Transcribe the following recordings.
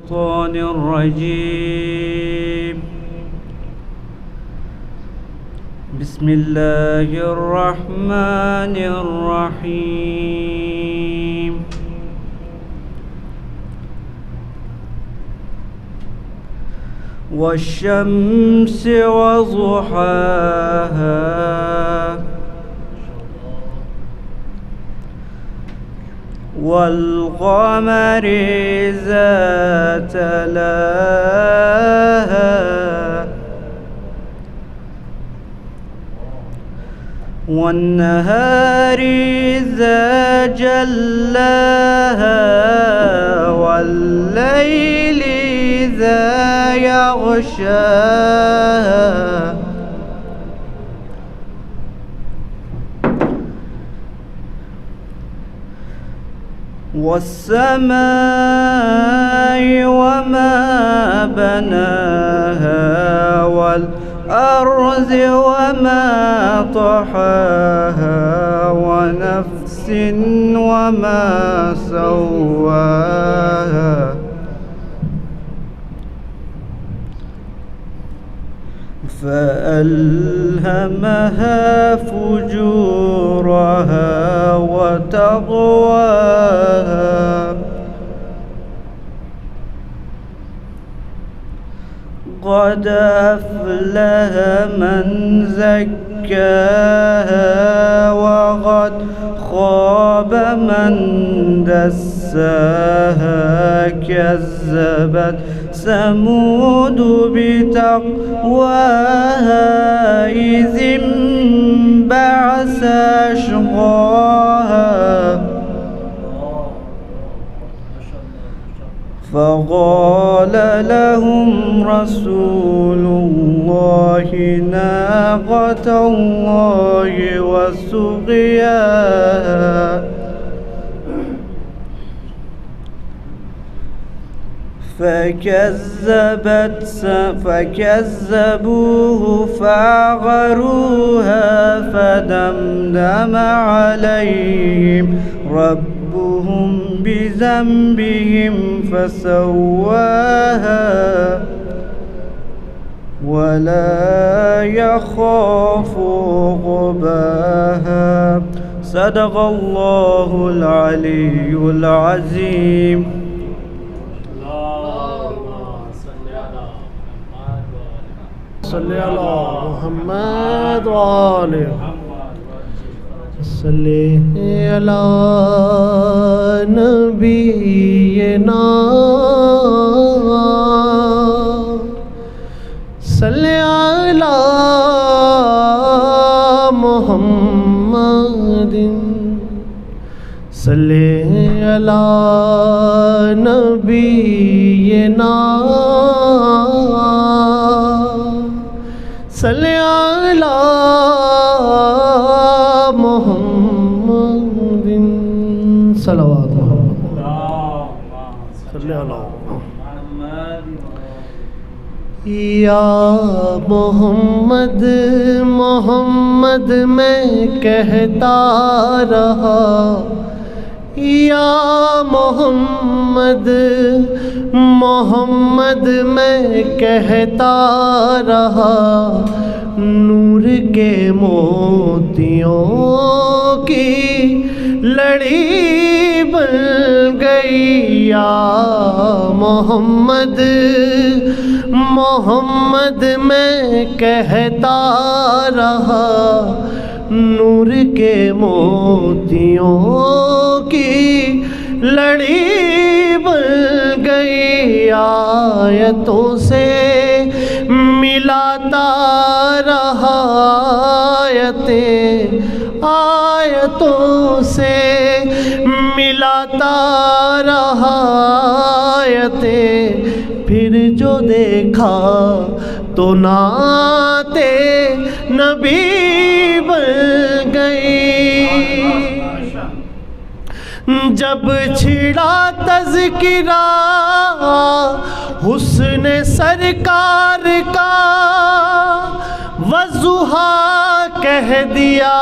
الشيطان الرجيم. بسم الله الرحمن الرحيم. والشمس وضحاها والقمر إذا تلاها والنهار إذا جلاها والليل إذا يغشاها والسماء وما بناها والأرض وما طحاها ونفس وما سواها فألهمها فجورها وتقواها قد أفلح من زكاها وقد خاب من دساها كذبت ثمود بتقواها إذ انبعث أشقاها فقال لهم رسول الله ناقة الله وسقياها فكذبوه فعقروها فدمدم عليهم ربهم بذنبهم فسواها ولا يخاف عقباها. صدق الله العلي العظيم. صلی اللہ محمد وآلہ صلی علی نبینا صلی علی محمد صلی علی نبینا صلی علی محمد صلوات محمد صلی علی محمد. یا محمد محمد میں کہتا رہا یا محمد محمد میں کہتا رہا نور کے موتیوں کی لڑی بن گئی یا محمد محمد میں کہتا رہا نور کے موتیوں کی لڑی بن گئی آیتوں سے ملاتا رہا آیتوں سے ملاتا رہا پھر جو دیکھا تو نعت نبی بن گئی جب چھڑا تذکرہ حسن سرکار کا والضحیٰ کہہ دیا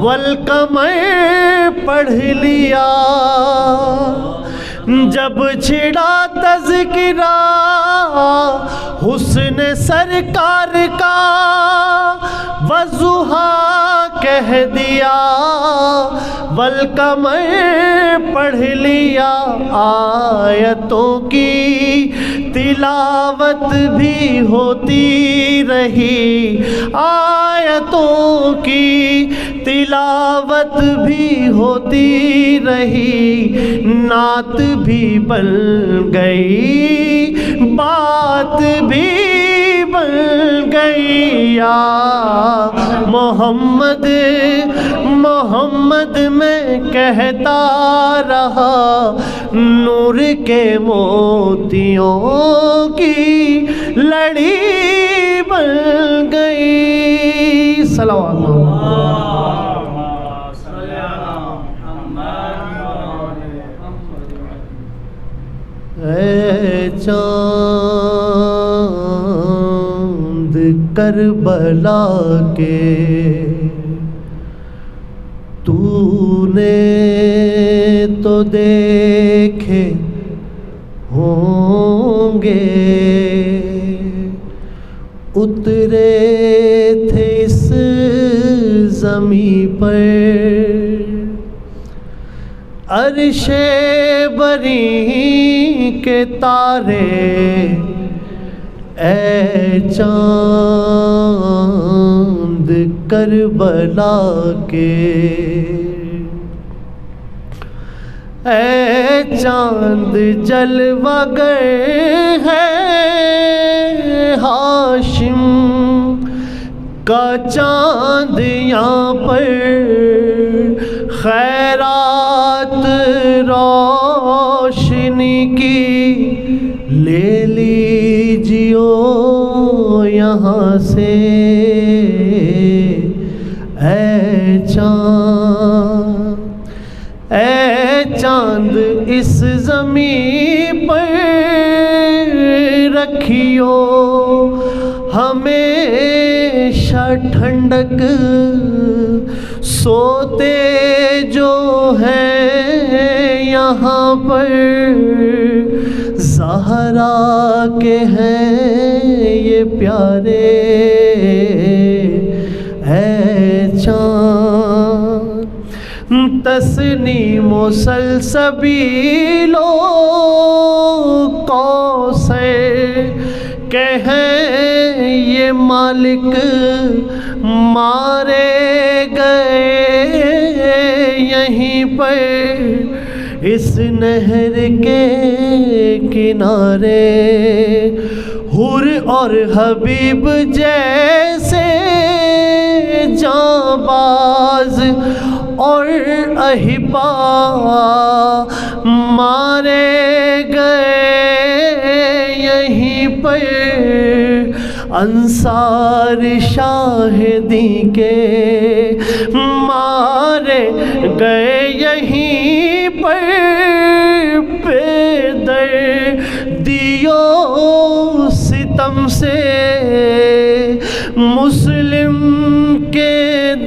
والقمر پڑھ لیا جب چھڑا تذکرہ حسن سرکار کا والضحیٰ کہہ دیا، والقمر پڑھ لیا، آیتوں کی تلاوت بھی ہوتی رہی، آیتوں کی تلاوت بھی ہوتی رہی، نعت بھی بن گئی، بات بھی بن گئی، یا محمد محمد میں کہتا رہا، نور کے موتیوں کی لڑی بن گئی۔ صلوات اے چاند کربلا کے، تو نے تو دیکھے ہوں گے، اترے تھے اس زمیں پر عرش بری کے تارے، اے چاند کربلا کے، اے چاند جلوہ گر ہے ہاشم کا چاند، یہاں پر خیرات روشنی کی لے لیجیو یہاں سے، اے چاند، اے چاند اس زمین پر رکھیو ہمیشہ ٹھنڈک، سوتے جو ہیں یہاں پر زہرا کے ہیں یہ پیارے، اے چاند تسنیم و سلسبیل و کوثر کہ ہیں یہ مالک مارے گئے یہیں پر اس نہر کے کنارے، حور اور حبیب جیسے جانباز اور اہبا مارے گئے یہیں پر، انصار شاہدی کے مارے گئے یہیں پر، بے دردیوں ستم سے مسلم کے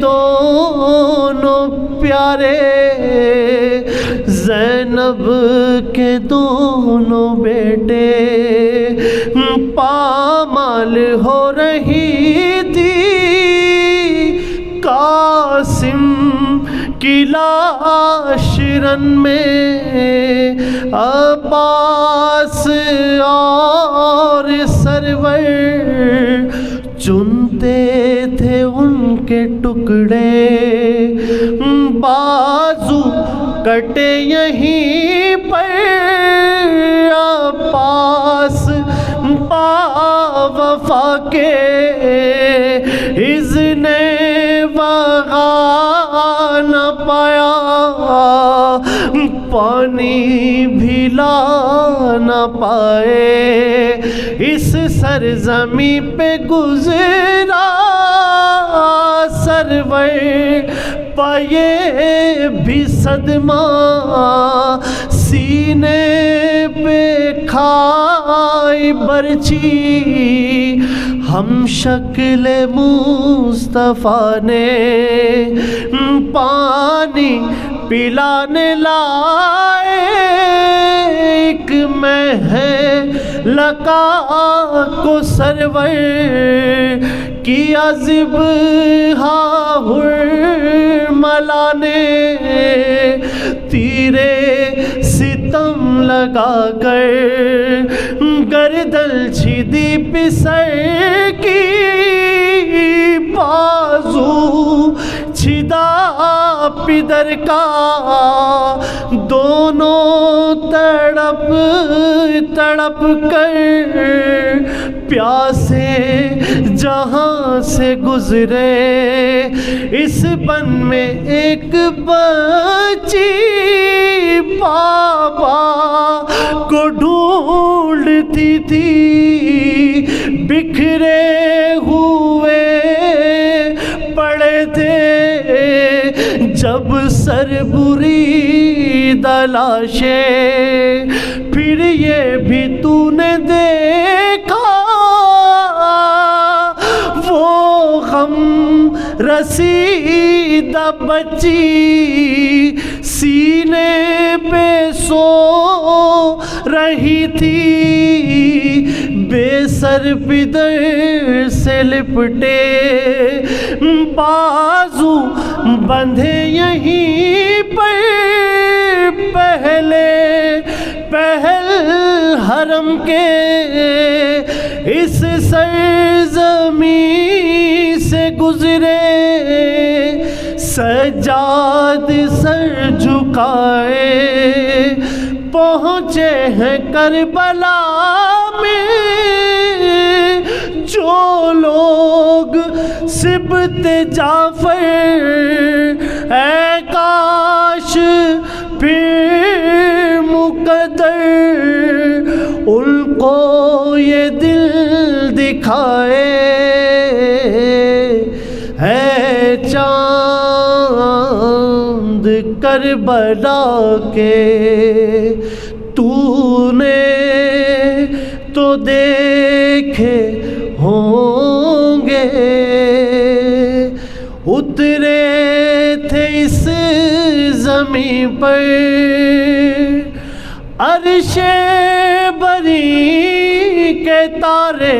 دونوں پیارے، زینب کے دونوں بیٹے پامال ہو رہی تھی، قاسم کی لاش رن میں عباس اور سرور چنتے تھے ان کے ٹکڑے، بازو کٹے یہیں پر، عباس با وفا کے اذن وغا نہ پایا، پانی بھی لا نہ پائے، اس سرزمین پہ گزرا سرور، پائے بھی صدمہ سینے پہ کھائی برچی، ہم شکل مصطفیٰ نے پانی پلانے لائے ایک میں ہے لقا کو سرور کیا ذبحہ حرملا نے تیرے ستم لگا کر گردن چھیدی پسر کی بازو چھدا پدر کا دونوں تڑپ تڑپ کر پیاسے جہاں سے گزرے اس بن میں ایک بچی بابا کو ڈھونڈتی تھی بکھرے ہوئے پڑے تھے جب سر بری دلاشیں پھر یہ بھی تو نے دیکھا وہ غم رسیدہ بچی سینے پہ سو رہی تھی بے سر پدر سے لپٹے بازو بندھے یہیں پر پہل حرم کے اس سرزمین سے گزرے سجاد سر جھکائے پہنچے ہیں کربلا میں جو لوگ سبط جعفر اے کاش پھر مقدر ان کو یہ دل دکھائے ہے چاند کربلا کے تو نے تو دیکھے ہوں گے اترے تھے اس زمین پر عرش بری کے تارے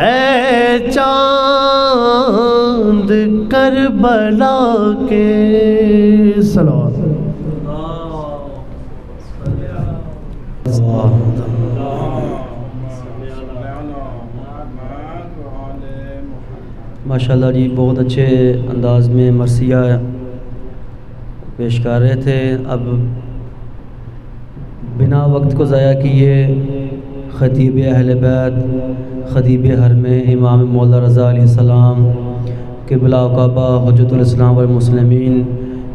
اے چاند کربلا کے صلوات ماشاءاللہ جی بہت اچھے انداز میں مرثیہ پیش کر رہے تھے. اب بنا وقت کو ضائع کیے خطیب اہل بیت خطیب حرم امام مولا رضا علیہ السلام قبلہ کعبہ حجۃ الاسلام والمسلمین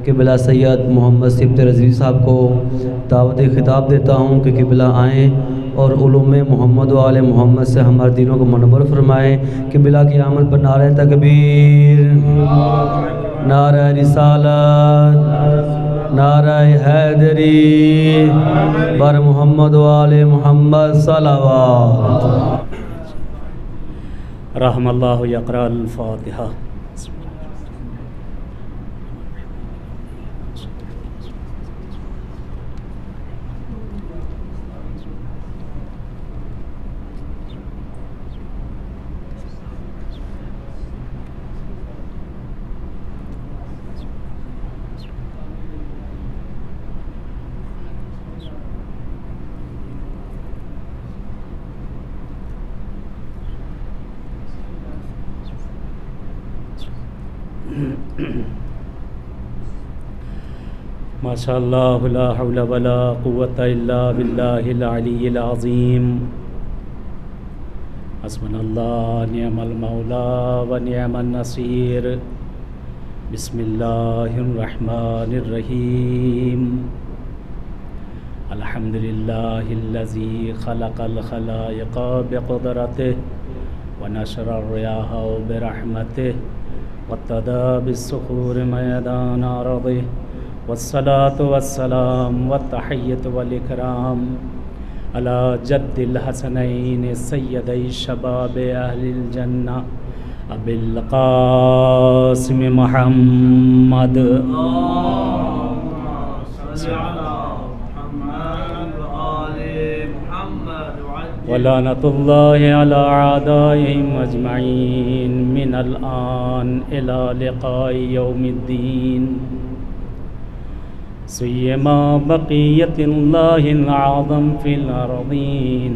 قبلہ سید محمد صبت رضوی صاحب کو دعوت خطاب دیتا ہوں کہ قبلہ آئیں اور علوم محمد و آل محمد سے ہمارے دلوں کو منور فرمائیں. قبلہ کی آمد پر نعرہ تکبیر، نعرہ رسالت، نعرہ حیدری، بر محمد و آل محمد صلوات. رحم اللہ یقرأ الفاتحہ. ماشاء اللہ لا حول ولا قوة الا باللہ العلی العظیم. حسبنا اللہ نعم المولا و نعم النصیر. بسم اللہ الرحمن الرحیم. الحمد للہ الذی خلق الخلائق بقدرته ونشر الریاح برحمته وابتدى بالصخور ميدان أرضه والصلاة والسلام والتحية والإكرام على جد الحسنين سيدي الشباب أهل الجنة أبي القاسم محمد ولعنة الله على أعدائهم أجمعين من الآن إلى لقاء يوم الدين. سيما بقية الله الأعظم في الأرضين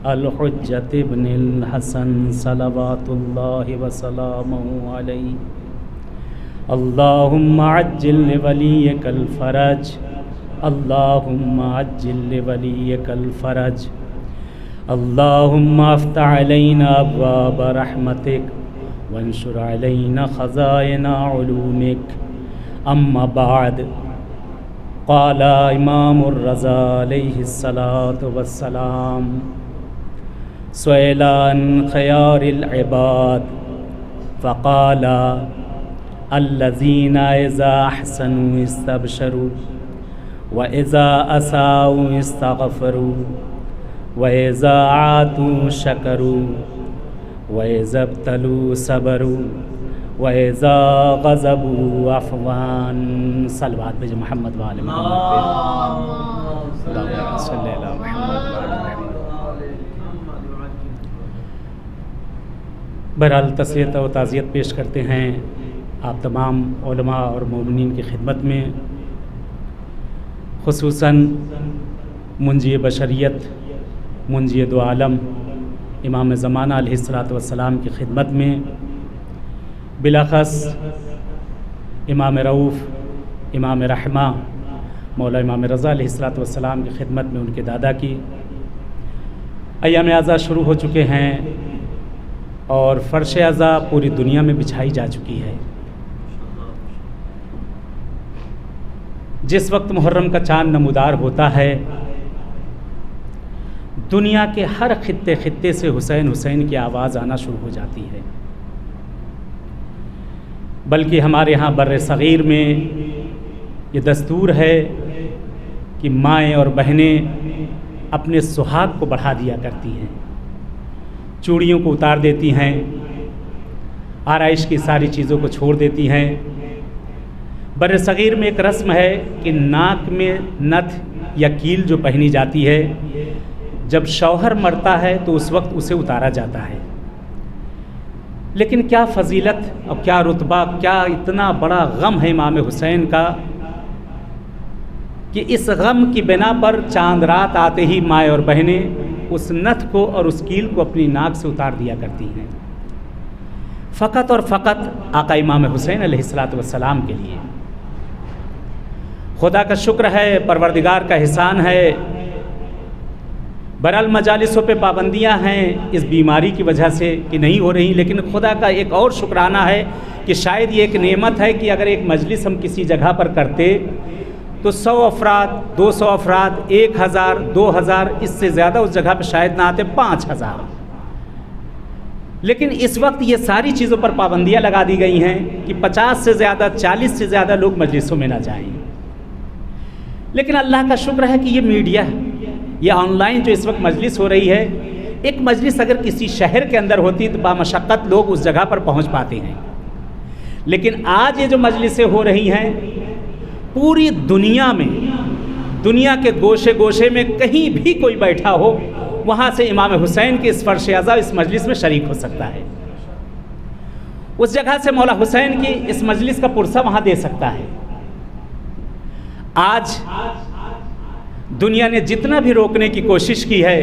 الحجة ابن الحسن صلوات الله وسلامه عليه. اللهم عجل لوليك الفرج، اللهم عجل لوليك الفرج. اللهم افتح علينا أبواب رحمتك وانشر علينا خزائن علومك. أما بعد، قال امام الرضا علیہ الصلاۃ والسلام: سئل عن خيار العباد فقال: الذين إذا أحسنوا استبشروا وإذا أساءوا استغفروا وإذا عاتوا شكروا وإذا ابتلوا صبروا وإذا غضبوا عفوا. صلوات بج محمد وآل محمد. اللهم صل علی محمد وآل محمد. بہرحال تسلیت و تعزیت پیش کرتے ہیں آپ تمام علماء اور مومنین کی خدمت میں، خصوصاً منجی بشریت، منجی دو عالم امام زمانہ علیہ الصلاۃ والسلام کی خدمت میں، بلاخص امام رؤوف، امام رحمہ مولا امام رضا علیہ الصلاۃ والسلام کی خدمت میں، ان کے دادا کی. ایام اعزا شروع ہو چکے ہیں اور فرش اعزا پوری دنیا میں بچھائی جا چکی ہے. جس وقت محرم کا چاند نمودار ہوتا ہے، دنیا کے ہر خطے سے حسین حسین کی آواز آنا شروع ہو جاتی ہے. بلکہ ہمارے ہاں بر صغیر میں یہ دستور ہے کہ مائیں اور بہنیں اپنے سہاگ کو بڑھا دیا کرتی ہیں، چوڑیوں کو اتار دیتی ہیں، آرائش کی ساری چیزوں کو چھوڑ دیتی ہیں. بر صغیر میں ایک رسم ہے کہ ناک میں نتھ یا کیل جو پہنی جاتی ہے، جب شوہر مرتا ہے تو اس وقت اسے اتارا جاتا ہے. لیکن کیا فضیلت اور کیا رتبہ، کیا اتنا بڑا غم ہے امام حسین کا کہ اس غم کی بنا پر چاند رات آتے ہی مائیں اور بہنیں اس نتھ کو اور اس کیل کو اپنی ناک سے اتار دیا کرتی ہیں، فقط اور فقط آقا امام حسین علیہ الصلاۃ والسلام کے لیے. خدا کا شکر ہے، پروردگار کا احسان ہے. بہرحال مجالسوں پہ پابندیاں ہیں اس بیماری کی وجہ سے کہ نہیں ہو رہی، لیکن خدا کا ایک اور شکرانہ ہے کہ شاید یہ ایک نعمت ہے کہ اگر ایک مجلس ہم کسی جگہ پر کرتے تو 100 افراد، 200 افراد، 1000، 2000، اس سے زیادہ اس جگہ پہ شاید نہ آتے، 5000. لیکن اس وقت یہ ساری چیزوں پر پابندیاں لگا دی گئی ہیں کہ 50 سے زیادہ، 40 سے زیادہ لوگ مجلسوں میں نہ جائیں. لیکن اللہ کا شکر ہے کہ یہ میڈیا، یہ آن لائن جو اس وقت مجلس ہو رہی ہے، ایک مجلس اگر کسی شہر کے اندر ہوتی تو بامشقت لوگ اس جگہ پر پہنچ پاتے ہیں. لیکن آج یہ جو مجلسیں ہو رہی ہیں پوری دنیا میں، دنیا کے گوشے گوشے میں کہیں بھی کوئی بیٹھا ہو، وہاں سے امام حسین کے اس فرش اعظم اس مجلس میں شریک ہو سکتا ہے. اس جگہ سے مولا حسین کی اس مجلس کا پرسہ وہاں دے سکتا ہے. آج دنیا نے جتنا بھی روکنے کی کوشش کی ہے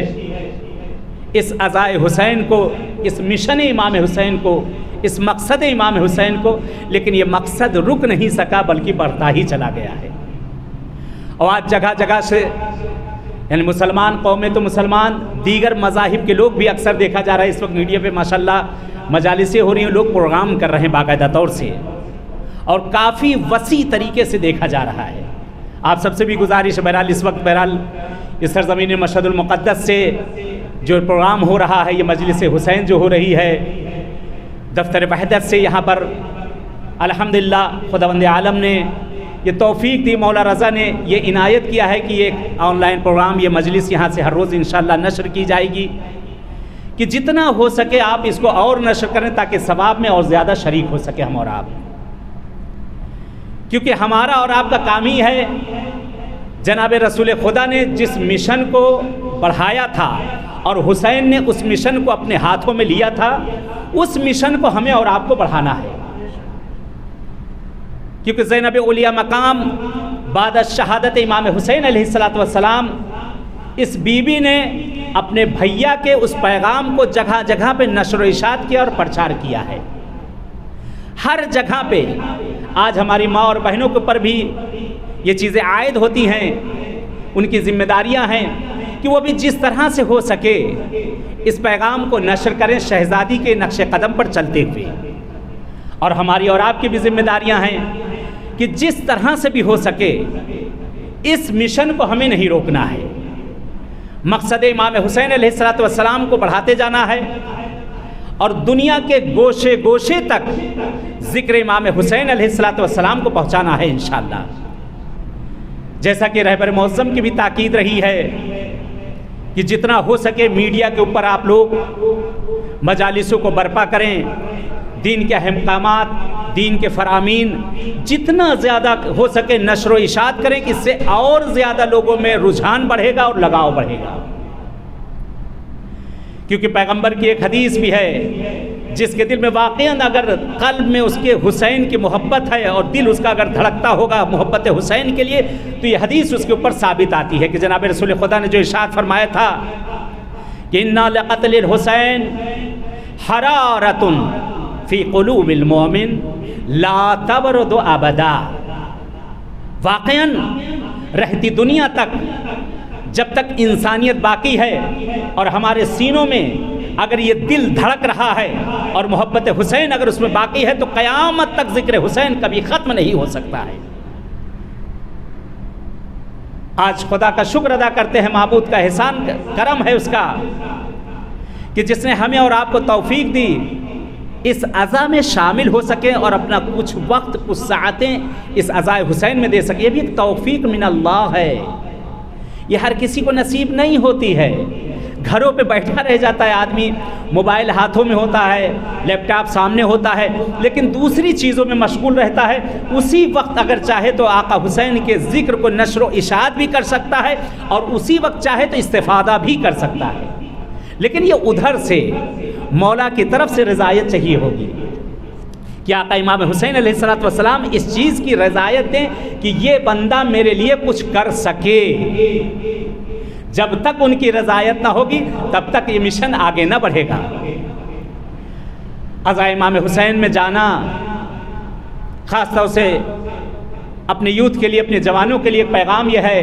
اس عزائے حسین کو، اس مشن امام حسین کو، اس مقصد امام حسین کو، لیکن یہ مقصد رک نہیں سکا بلکہ بڑھتا ہی چلا گیا ہے. اور آج جگہ جگہ سے، یعنی مسلمان قومیں تو مسلمان، دیگر مذاہب کے لوگ بھی اکثر دیکھا جا رہا ہے اس وقت میڈیا پہ ماشاءاللہ مجالسیں ہو رہی ہیں، لوگ پروگرام کر رہے ہیں باقاعدہ طور سے، اور کافی وسیع طریقے سے دیکھا جا رہا ہے. آپ سب سے بھی گزارش ہے، بہرحال اس وقت اس سرزمین مشہد المقدس سے جو پروگرام ہو رہا ہے، یہ مجلس حسین جو ہو رہی ہے، دفتر وحدت سے یہاں پر الحمدللہ خداوند عالم نے یہ توفیق دی، مولا رضا نے یہ عنایت کیا ہے کہ یہ آن لائن پروگرام، یہ مجلس یہاں سے ہر روز انشاءاللہ نشر کی جائے گی کہ جتنا ہو سکے آپ اس کو اور نشر کریں تاکہ ثواب میں اور زیادہ شریک ہو سکے ہم اور آپ. کیونکہ ہمارا اور آپ کا کام ہی ہے جناب رسول خدا نے جس مشن کو بڑھایا تھا اور حسین نے اس مشن کو اپنے ہاتھوں میں لیا تھا، اس مشن کو ہمیں اور آپ کو بڑھانا ہے، کیونکہ زینب اولیاء مقام بعد شہادت امام حسین علیہ السلام اس بیوی نے اپنے بھیا کے اس پیغام کو جگہ جگہ پہ نشر و اشاعت کیا اور پرچار کیا ہے، ہر جگہ پہ۔ آج ہماری ماں اور بہنوں کے اوپر بھی یہ چیزیں عائد ہوتی ہیں، ان کی ذمہ داریاں ہیں کہ وہ بھی جس طرح سے ہو سکے اس پیغام کو نشر کریں شہزادی کے نقش قدم پر چلتے ہوئے، اور ہماری اور آپ کی بھی ذمہ داریاں ہیں کہ جس طرح سے بھی ہو سکے اس مشن کو ہمیں نہیں روکنا ہے، مقصد امام حسین علیہ السلام کو بڑھاتے جانا ہے اور دنیا کے گوشے گوشے تک ذکر امام حسین علیہ السلام کو پہنچانا ہے انشاءاللہ۔ جیسا کہ رہبر معظم کی بھی تاکید رہی ہے کہ جتنا ہو سکے میڈیا کے اوپر آپ لوگ مجالسوں کو برپا کریں، دین کے اہم کامات، دین کے فرامین جتنا زیادہ ہو سکے نشر و اشاعت کریں کہ اس سے اور زیادہ لوگوں میں رجحان بڑھے گا اور لگاؤ بڑھے گا، کیونکہ پیغمبر کی ایک حدیث بھی ہے، جس کے دل میں واقعاً اگر قلب میں اس کے حسین کی محبت ہے اور دل اس کا اگر دھڑکتا ہوگا محبت حسین کے لیے، تو یہ حدیث اس کے اوپر ثابت آتی ہے کہ جناب رسول خدا نے جو ارشاد فرمایا تھا کہ اِنَّا لَقَتْلِ الْحُسَيْنِ حَرَارَةٌ فِي قُلُوبِ الْمُؤْمِنِ لَا تَبْرُدُ أَبَدًا، واقعاً رہتی دنیا تک جب تک انسانیت باقی ہے اور ہمارے سینوں میں اگر یہ دل دھڑک رہا ہے اور محبت حسین اگر اس میں باقی ہے تو قیامت تک ذکر حسین کبھی ختم نہیں ہو سکتا ہے۔ آج خدا کا شکر ادا کرتے ہیں، معبود کا احسان کرم ہے اس کا کہ جس نے ہمیں اور آپ کو توفیق دی اس عزا میں شامل ہو سکیں اور اپنا کچھ وقت کچھ ساعتیں اس عزائے حسین میں دے سکیں۔ یہ بھی ایک توفیق من اللہ ہے، یہ ہر کسی کو نصیب نہیں ہوتی ہے۔ گھروں پہ بیٹھا رہ جاتا ہے آدمی، موبائل ہاتھوں میں ہوتا ہے، لیپ ٹاپ سامنے ہوتا ہے، لیکن دوسری چیزوں میں مشغول رہتا ہے، اسی وقت اگر چاہے تو آقا حسین کے ذکر کو نشر و اشاعت بھی کر سکتا ہے اور اسی وقت چاہے تو استفادہ بھی کر سکتا ہے، لیکن یہ ادھر سے مولا کی طرف سے رضایت چاہیے ہوگی کہ آقا امام حسین علیہ السلام اس چیز کی رضایت دیں کہ یہ بندہ میرے لیے کچھ کر سکے۔ جب تک ان کی رضایت نہ ہوگی تب تک یہ مشن آگے نہ بڑھے گا۔ عزائے امام حسین میں جانا خاص طور سے اپنے یوتھ کے لیے، اپنے جوانوں کے لیے ایک پیغام یہ ہے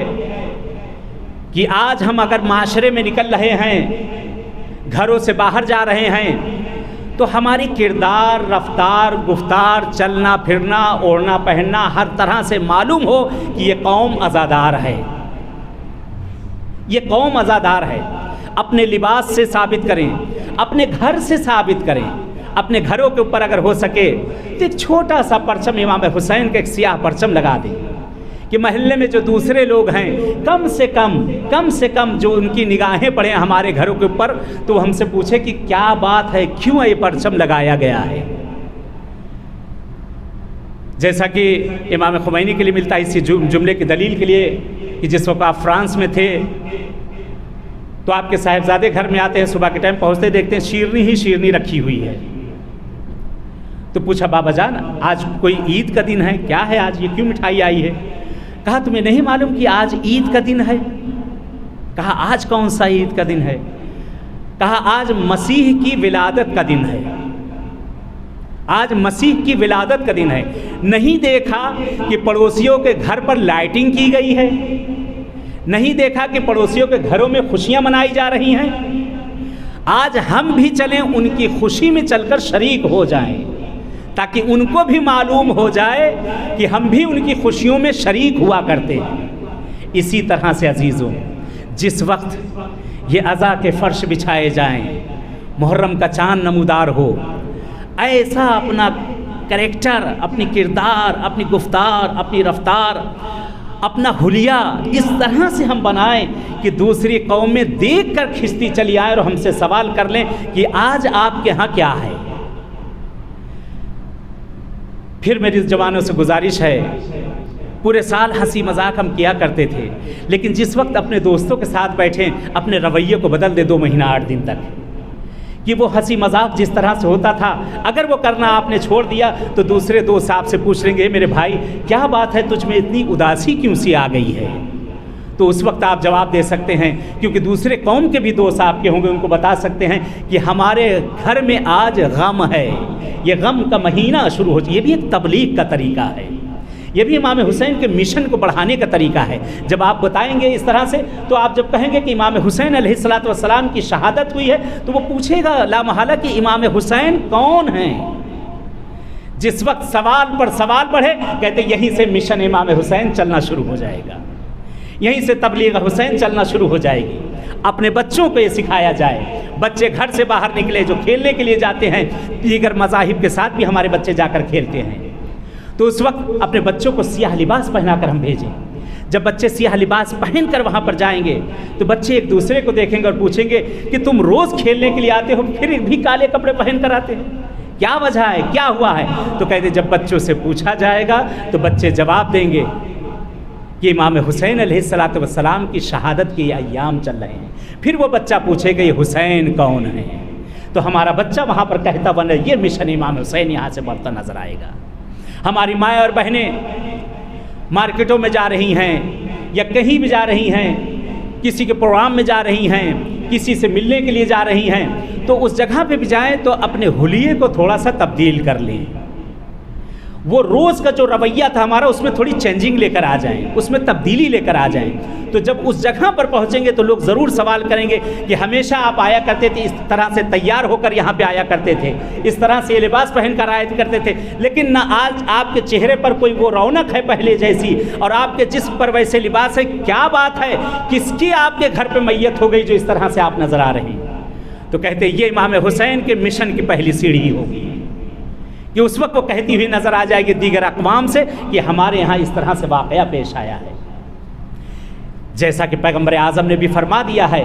کہ آج ہم اگر معاشرے میں نکل رہے ہیں، گھروں سے باہر جا رہے ہیں، تو ہماری کردار، رفتار، گفتار، چلنا پھرنا، اوڑھنا پہننا ہر طرح سے معلوم ہو کہ یہ قوم عزادار ہے، یہ قوم عزادار ہے۔ اپنے لباس سے ثابت کریں، اپنے گھر سے ثابت کریں، اپنے گھروں کے اوپر اگر ہو سکے تو ایک چھوٹا سا پرچم امام حسین کا ایک سیاہ پرچم لگا دیں کہ محلے میں جو دوسرے لوگ ہیں کم سے کم جو ان کی نگاہیں پڑیں ہمارے گھروں کے اوپر تو وہ ہم سے پوچھے کہ کیا بات ہے، کیوں یہ پرچم لگایا گیا ہے۔ جیسا کہ امام خمینی کے لیے ملتا ہے اسی جملے کی دلیل کے لیے کہ جس وقت آپ فرانس میں تھے تو آپ کے صاحبزادے گھر میں آتے ہیں، صبح کے ٹائم پہنچتے دیکھتے ہیں شیرنی ہی شیرنی رکھی ہوئی ہے، تو پوچھا بابا جان آج کوئی عید کا دن ہے کیا ہے، آج یہ کیوں مٹھائی آئی ہے؟ کہا تمہیں نہیں معلوم کہ آج عید کا دن ہے؟ کہا آج کون سا عید کا دن ہے؟ کہا آج مسیح کی ولادت کا دن ہے، آج مسیح کی ولادت کا دن ہے۔ نہیں دیکھا کہ پڑوسیوں کے گھر پر لائٹنگ کی گئی ہے، نہیں دیکھا کہ پڑوسیوں کے گھروں میں خوشیاں منائی جا رہی ہیں، آج ہم بھی چلیں ان کی خوشی میں چل کر شریک ہو جائیں تاکہ ان کو بھی معلوم ہو جائے کہ ہم بھی ان کی خوشیوں میں شریک ہوا کرتے ہیں۔ اسی طرح سے عزیزوں، جس وقت یہ عزا کے فرش بچھائے جائیں، محرم کا چاند نمودار ہو، ایسا اپنا کریکٹر، اپنی کردار، اپنی گفتار، اپنی رفتار، اپنا حلیہ اس طرح سے ہم بنائیں کہ دوسری قومیں دیکھ کر کھنچتی چلی آئے اور ہم سے سوال کر لیں کہ آج آپ کے ہاں کیا ہے۔ پھر میری جوانوں سے گزارش ہے پورے سال ہنسی مذاق ہم کیا کرتے تھے، لیکن جس وقت اپنے دوستوں کے ساتھ بیٹھیں اپنے رویے کو بدل دے 2 مہینہ 8 دن تک، کہ وہ ہنسی مذاق جس طرح سے ہوتا تھا اگر وہ کرنا آپ نے چھوڑ دیا تو دوسرے دوست آپ سے پوچھ لیں گے میرے بھائی کیا بات ہے، تجھ میں اتنی اداسی کیوں سی آ گئی ہے؟ تو اس وقت آپ جواب دے سکتے ہیں، کیونکہ دوسرے قوم کے بھی دوست آپ کے ہوں گے، ان کو بتا سکتے ہیں کہ ہمارے گھر میں آج غم ہے، یہ غم کا مہینہ شروع ہو جائے۔ یہ بھی ایک تبلیغ کا طریقہ ہے، یہ بھی امام حسین کے مشن کو بڑھانے کا طریقہ ہے۔ جب آپ بتائیں گے اس طرح سے تو آپ جب کہیں گے کہ امام حسین علیہ الصلوۃ والسلام کی شہادت ہوئی ہے تو وہ پوچھے گا لا محالہ کہ امام حسین کون ہیں؟ جس وقت سوال پر سوال بڑھے کہتے یہیں سے مشن امام حسین چلنا شروع ہو جائے گا، یہیں سے تبلیغ حسین چلنا شروع ہو جائے گی۔ اپنے بچوں کو یہ سکھایا جائے، بچے گھر سے باہر نکلے جو کھیلنے کے لیے جاتے ہیں، دیگر مذاہب کے ساتھ بھی ہمارے بچے جا کر کھیلتے ہیں، تو اس وقت اپنے بچوں کو سیاہ لباس پہنا کر ہم بھیجیں۔ جب بچے سیاہ لباس پہن کر وہاں پر جائیں گے تو بچے ایک دوسرے کو دیکھیں گے اور پوچھیں گے کہ تم روز کھیلنے کے لیے آتے ہو پھر بھی کالے کپڑے پہن کر آتے ہیں، کیا وجہ ہے، کیا ہوا ہے؟ تو کہتے جب بچوں سے پوچھا جائے گا تو بچے جواب دیں گے کہ امام حسین علیہ الصلوۃ والسلام کی شہادت کے ایام چل رہے ہیں۔ پھر وہ بچہ پوچھے گا یہ حسین کون ہے؟ تو ہمارا بچہ وہاں پر کہتا بنا یہ مشن امام حسین یہاں سے بڑھتا نظر آئے گا۔ ہماری مائیں اور بہنیں مارکیٹوں میں جا رہی ہیں یا کہیں بھی جا رہی ہیں، کسی کے پروگرام میں جا رہی ہیں، کسی سے ملنے کے لیے جا رہی ہیں، تو اس جگہ پہ بھی جائیں تو اپنے حلیے کو تھوڑا سا تبدیل کر لیں، وہ روز کا جو رویہ تھا ہمارا اس میں تھوڑی چینجنگ لے کر آ جائیں، اس میں تبدیلی لے کر آ جائیں۔ تو جب اس جگہ پر پہنچیں گے تو لوگ ضرور سوال کریں گے کہ ہمیشہ آپ آیا کرتے تھے، اس طرح سے تیار ہو کر یہاں پہ آیا کرتے تھے، اس طرح سے یہ لباس پہن کر آیا کرتے تھے، لیکن نہ آج آپ کے چہرے پر کوئی وہ رونق ہے پہلے جیسی اور آپ کے جسم پر ویسے لباس ہے، کیا بات ہے، کس کی آپ کے گھر پہ میت ہو گئی جو اس طرح سے آپ نظر آ رہے ہیں؟ تو کہتے یہ امام حسین کے مشن کی پہلی سیڑھی ہوگی کہ اس وقت وہ کہتی ہوئی نظر آ جائے گی دیگر اقوام سے کہ ہمارے یہاں اس طرح سے واقعہ پیش آیا ہے۔ جیسا کہ پیغمبر اعظم نے بھی فرما دیا ہے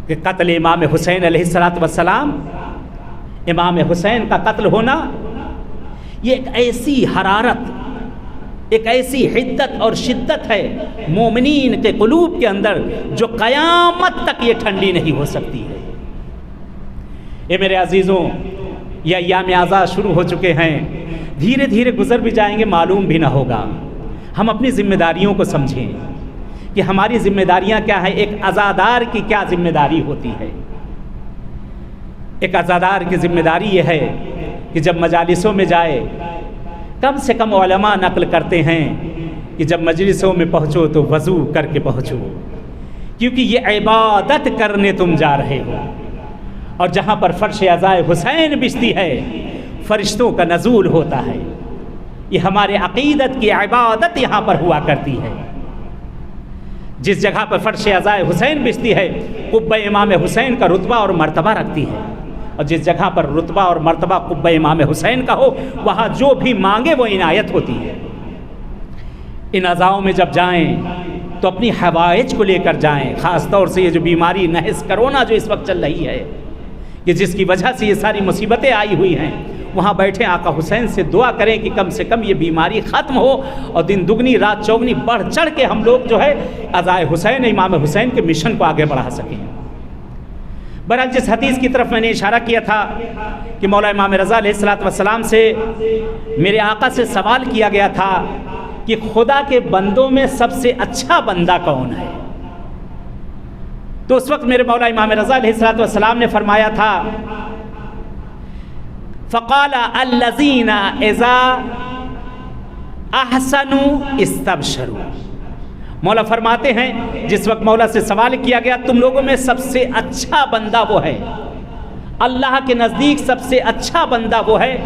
کہ قتل امام حسین علیہ الصلوۃ والسلام، امام حسین کا قتل ہونا یہ ایک ایسی حرارت، ایک ایسی حدت اور شدت ہے مومنین کے قلوب کے اندر جو قیامت تک یہ ٹھنڈی نہیں ہو سکتی ہے۔ اے میرے عزیزوں، یہ ایام اعزاز شروع ہو چکے ہیں، دھیرے دھیرے گزر بھی جائیں گے، معلوم بھی نہ ہوگا۔ ہم اپنی ذمہ داریوں کو سمجھیں کہ ہماری ذمہ داریاں کیا ہیں، ایک عزادار کی کیا ذمہ داری ہوتی ہے۔ ایک عزادار کی ذمہ داری یہ ہے کہ جب مجالسوں میں جائے، کم سے کم علماء نقل کرتے ہیں کہ جب مجلسوں میں پہنچو تو وضو کر کے پہنچو، کیونکہ یہ عبادت کرنے تم جا رہے ہو، اور جہاں پر فرش عزائے حسین بچتی ہے فرشتوں کا نزول ہوتا ہے۔ یہ ہمارے عقیدت کی عبادت یہاں پر ہوا کرتی ہے۔ جس جگہ پر فرش عزائے حسین بچتی ہے قبہ امام حسین کا رتبہ اور مرتبہ رکھتی ہے، اور جس جگہ پر رتبہ اور مرتبہ قبہ امام حسین کا ہو وہاں جو بھی مانگے وہ عنایت ہوتی ہے۔ ان اعضاؤں میں جب جائیں تو اپنی حوائج کو لے کر جائیں، خاص طور سے یہ جو بیماری نحس کرونا جو اس وقت چل رہی ہے کہ جس کی وجہ سے یہ ساری مصیبتیں آئی ہوئی ہیں، وہاں بیٹھے آقا حسین سے دعا کریں کہ کم سے کم یہ بیماری ختم ہو اور دن دگنی رات چوگنی بڑھ چڑھ کے ہم لوگ جو ہے عزائے حسین امام حسین کے مشن کو آگے بڑھا سکیں۔ بہرحال جس حدیث کی طرف میں نے اشارہ کیا تھا کہ مولا امام رضا علیہ الصلوۃ والسلام سے میرے آقا سے سوال کیا گیا تھا کہ خدا کے بندوں میں سب سے اچھا بندہ کون ہے، تو اس وقت میرے مولا امام رضا علیہ الصلوۃ والسلام نے فرمایا تھا فقال الذین اذا احسنوا استبشروا۔ مولا فرماتے ہیں جس وقت مولا سے سوال کیا گیا تم لوگوں میں سب سے اچھا بندہ وہ ہے، اللہ کے نزدیک سب سے اچھا بندہ وہ ہے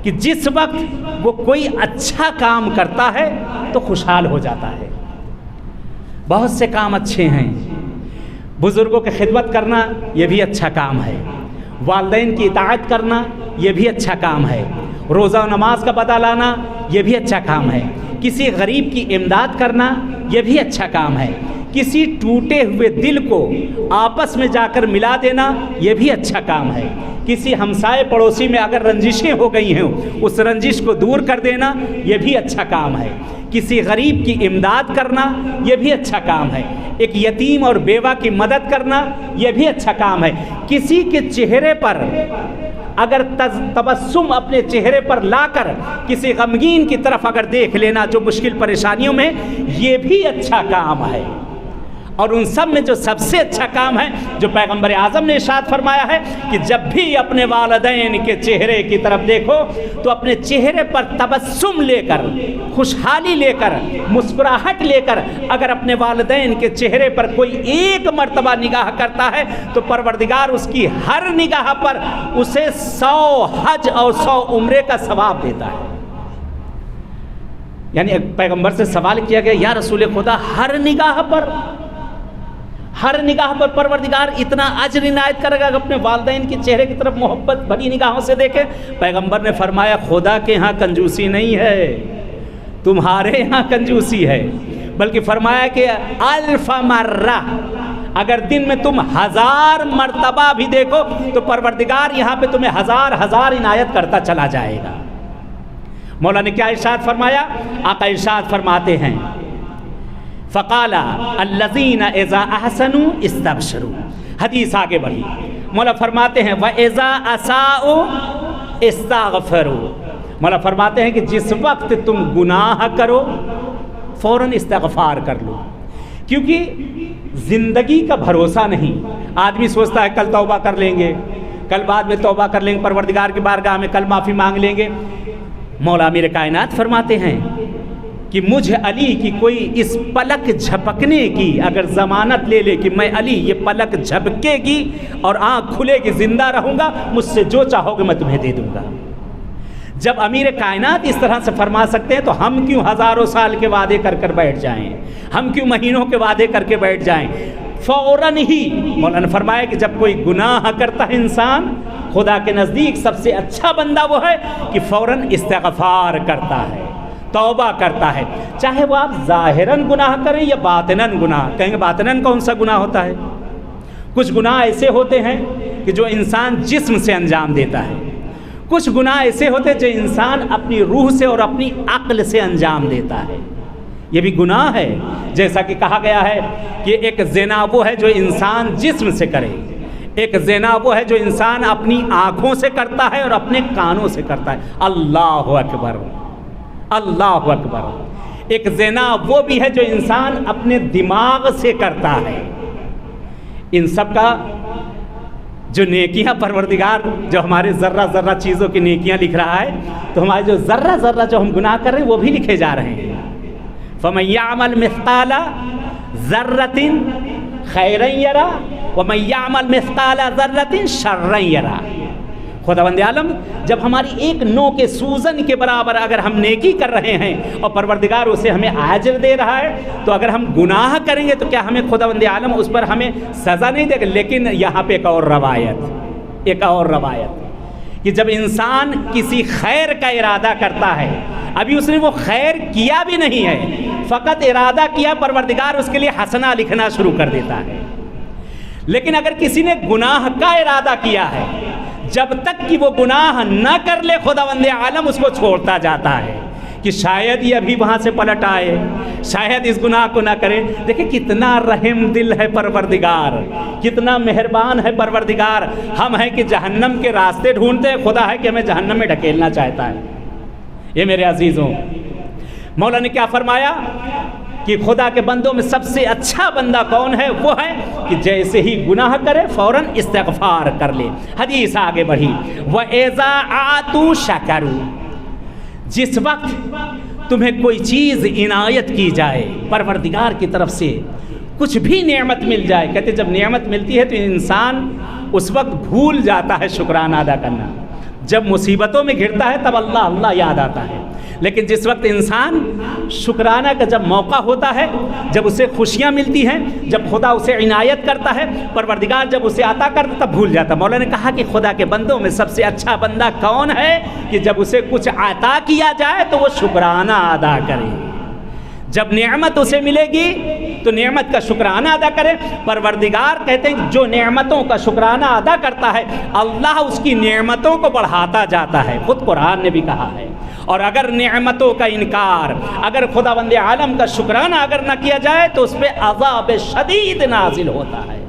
کہ جس وقت وہ کوئی اچھا کام کرتا ہے تو خوشحال ہو جاتا ہے۔ بہت سے کام اچھے ہیں، بزرگوں کی خدمت کرنا یہ بھی اچھا کام ہے، والدین کی اطاعت کرنا یہ بھی اچھا کام ہے، روزہ و نماز کا بدلہ لانا یہ بھی اچھا کام ہے، کسی غریب کی امداد کرنا یہ بھی اچھا کام ہے، کسی ٹوٹے ہوئے دل کو آپس میں جا کر ملا دینا یہ بھی اچھا کام ہے. کسی ہمسائے پڑوسی میں اگر رنجشیں ہو گئی ہیں اس رنجش کو دور کر دینا یہ بھی اچھا کام ہے. کسی غریب کی امداد کرنا یہ بھی اچھا کام ہے. ایک یتیم اور بیوہ کی مدد کرنا یہ بھی اچھا کام ہے. کسی کے چہرے پر اگر تبسم اپنے چہرے پر لا کر کسی غمگین کی طرف اگر دیکھ لینا جو مشکل پریشانیوں میں، یہ بھی اچھا کام ہے. اور ان سب میں جو سب سے اچھا کام ہے جو پیغمبر اعظم نے ارشاد فرمایا ہے کہ جب بھی اپنے والدین کے چہرے کی طرف دیکھو تو اپنے چہرے پر تبسم لے کر، خوشحالی لے کر، مسکراہٹ لے کر اگر اپنے والدین کے چہرے پر کوئی ایک مرتبہ نگاہ کرتا ہے تو پروردگار اس کی ہر نگاہ پر اسے 100 حج اور 100 عمرے کا ثواب دیتا ہے. یعنی پیغمبر سے سوال کیا گیا یا رسول خدا ہر نگاہ پر پروردگار اتنا اجر عنایت کرے گا کہ اپنے والدین کے چہرے کی طرف محبت بھری نگاہوں سے دیکھے؟ پیغمبر نے فرمایا خدا کے ہاں کنجوسی نہیں ہے، تمہارے یہاں کنجوسی ہے. بلکہ فرمایا کہ 1000 مرہ، اگر دن میں تم 1000 مرتبہ بھی دیکھو تو پروردگار یہاں پہ تمہیں 1000 عنایت کرتا چلا جائے گا. مولا نے کیا ارشاد فرمایا؟ آقا ارشاد فرماتے ہیں فقال الذین اذا احسنوا استبشروا. حدیث آگے بڑھی. مولا فرماتے ہیں واذا اساءوا استغفروا. مولا فرماتے ہیں کہ جس وقت تم گناہ کرو فوراً استغفار کر لو، کیونکہ زندگی کا بھروسہ نہیں. آدمی سوچتا ہے کل توبہ کر لیں گے، کل بعد میں توبہ کر لیں گے پروردگار کی بارگاہ میں، کل معافی مانگ لیں گے. مولا امیر کائنات فرماتے ہیں کہ مجھ علی کی کوئی اس پلک جھپکنے کی اگر ضمانت لے لے کہ میں علی یہ پلک جھپکے گی اور آنکھ کھلے گی زندہ رہوں گا، مجھ سے جو چاہو گے میں تمہیں دے دوں گا. جب امیر کائنات اس طرح سے فرما سکتے ہیں تو ہم کیوں ہزاروں سال کے وعدے کر کر بیٹھ جائیں؟ ہم کیوں مہینوں کے وعدے کر کے بیٹھ جائیں؟ فوراً ہی مولا نے فرمایا کہ جب کوئی گناہ کرتا ہے انسان، خدا کے نزدیک سب سے اچھا بندہ وہ ہے کہ فوراً استغفار کرتا ہے، توبہ کرتا ہے. چاہے وہ آپ ظاہراً گناہ کریں یا باطناً گناہ. کہیں گے باطناً کون سا گناہ ہوتا ہے؟ کچھ گناہ ایسے ہوتے ہیں کہ جو انسان جسم سے انجام دیتا ہے، کچھ گناہ ایسے ہوتے ہیں جو انسان اپنی روح سے اور اپنی عقل سے انجام دیتا ہے. یہ بھی گناہ ہے. جیسا کہ کہا گیا ہے کہ ایک زنا وہ ہے جو انسان جسم سے کرے، ایک زنا وہ ہے جو انسان اپنی آنکھوں سے کرتا ہے اور اپنے کانوں سے کرتا ہے. اللہ اکبر، اللہ اکبر. ایک زنا وہ بھی ہے جو انسان اپنے دماغ سے کرتا ہے. ان سب کا جو نیکیاں پروردگار جو ہمارے ذرہ ذرہ چیزوں کی نیکیاں لکھ رہا ہے تو ہمارے جو ذرہ ذرہ جو ہم گناہ کر رہے ہیں وہ بھی لکھے جا رہے ہیں. فَمَن يَعْمَلْ مِثْقَالَ ذَرَّةٍ خَيْرًا يَرَهُ وَمَن يَعْمَلْ مِثْقَالَ ذَرَّةٍ شَرًّا يَرَهُ. خداوند عالم جب ہماری ایک نو کے سوزن کے برابر اگر ہم نیکی کر رہے ہیں اور پروردگار اسے ہمیں اجر دے رہا ہے تو اگر ہم گناہ کریں گے تو کیا ہمیں خداوند عالم اس پر ہمیں سزا نہیں دے گا؟ لیکن یہاں پہ ایک اور روایت کہ جب انسان کسی خیر کا ارادہ کرتا ہے، ابھی اس نے وہ خیر کیا بھی نہیں ہے، فقط ارادہ کیا، پروردگار اس کے لیے حسنہ لکھنا شروع کر دیتا ہے. لیکن اگر کسی نے گناہ کا ارادہ کیا ہے، جب تک کہ وہ گناہ نہ کر لے خداوند عالم اس کو چھوڑتا جاتا ہے کہ شاید یہ ابھی وہاں سے پلٹ آئے، شاید اس گناہ کو نہ کرے. دیکھیں کتنا رحم دل ہے پروردگار، کتنا مہربان ہے پروردگار. ہم ہیں کہ جہنم کے راستے ڈھونڈتے ہیں، خدا ہے کہ ہمیں جہنم میں ڈھکیلنا چاہتا ہے. یہ میرے عزیزوں، مولا نے کیا فرمایا کہ خدا کے بندوں میں سب سے اچھا بندہ کون ہے؟ وہ ہے کہ جیسے ہی گناہ کرے فوراً استغفار کر لے. حدیث آگے بڑھی وَإِذَا آتُوا شَكَرُوا. جس وقت تمہیں کوئی چیز عنایت کی جائے پروردگار کی طرف سے، کچھ بھی نعمت مل جائے، کہتے جب نعمت ملتی ہے تو انسان اس وقت بھول جاتا ہے شکرانہ ادا کرنا. جب مصیبتوں میں گھرتا ہے تب اللہ اللہ یاد آتا ہے. لیکن جس وقت انسان شکرانہ کا جب موقع ہوتا ہے، جب اسے خوشیاں ملتی ہیں، جب خدا اسے عنایت کرتا ہے، پروردگار جب اسے عطا کرتا تب بھول جاتا. مولا نے کہا کہ خدا کے بندوں میں سب سے اچھا بندہ کون ہے کہ جب اسے کچھ عطا کیا جائے تو وہ شکرانہ ادا کرے. جب نعمت اسے ملے گی تو نعمت کا شکرانہ ادا کرے. پروردگار کہتے ہیں جو نعمتوں کا شکرانہ ادا کرتا ہے اللہ اس کی نعمتوں کو بڑھاتا جاتا ہے. خود قرآن نے بھی کہا ہے. اور اگر نعمتوں کا انکار، اگر خداوند عالم کا شکرانہ اگر نہ کیا جائے تو اس پہ عذاب شدید نازل ہوتا ہے.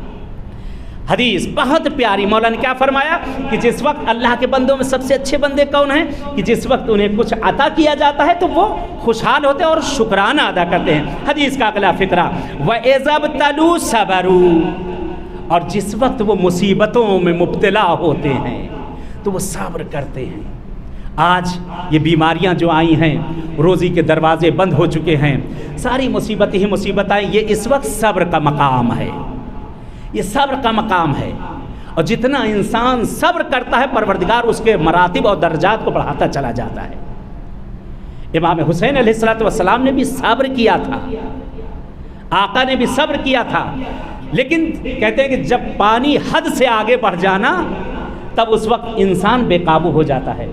حدیث بہت پیاری. مولا نے کیا فرمایا کہ جس وقت اللہ کے بندوں میں سب سے اچھے بندے کون ہیں کہ جس وقت انہیں کچھ عطا کیا جاتا ہے تو وہ خوشحال ہوتے ہیں اور شکرانہ ادا کرتے ہیں. حدیث کا اگلا فقرہ وَإِذَا ابْتَلُوا صَبَرُوا، اور جس وقت وہ مصیبتوں میں مبتلا ہوتے ہیں تو وہ صبر کرتے ہیں. آج یہ بیماریاں جو آئی ہیں، روزی کے دروازے بند ہو چکے ہیں، ساری مصیبتیں ہی مصیبتیں، یہ اس وقت صبر کا مقام ہے. یہ صبر کا مقام ہے. اور جتنا انسان صبر کرتا ہے پروردگار اس کے مراتب اور درجات کو بڑھاتا چلا جاتا ہے. امام حسین علیہ السلام نے بھی صبر کیا تھا، آقا نے بھی صبر کیا تھا. لیکن کہتے ہیں کہ جب پانی حد سے آگے بڑھ جانا تب اس وقت انسان بے قابو ہو جاتا ہے.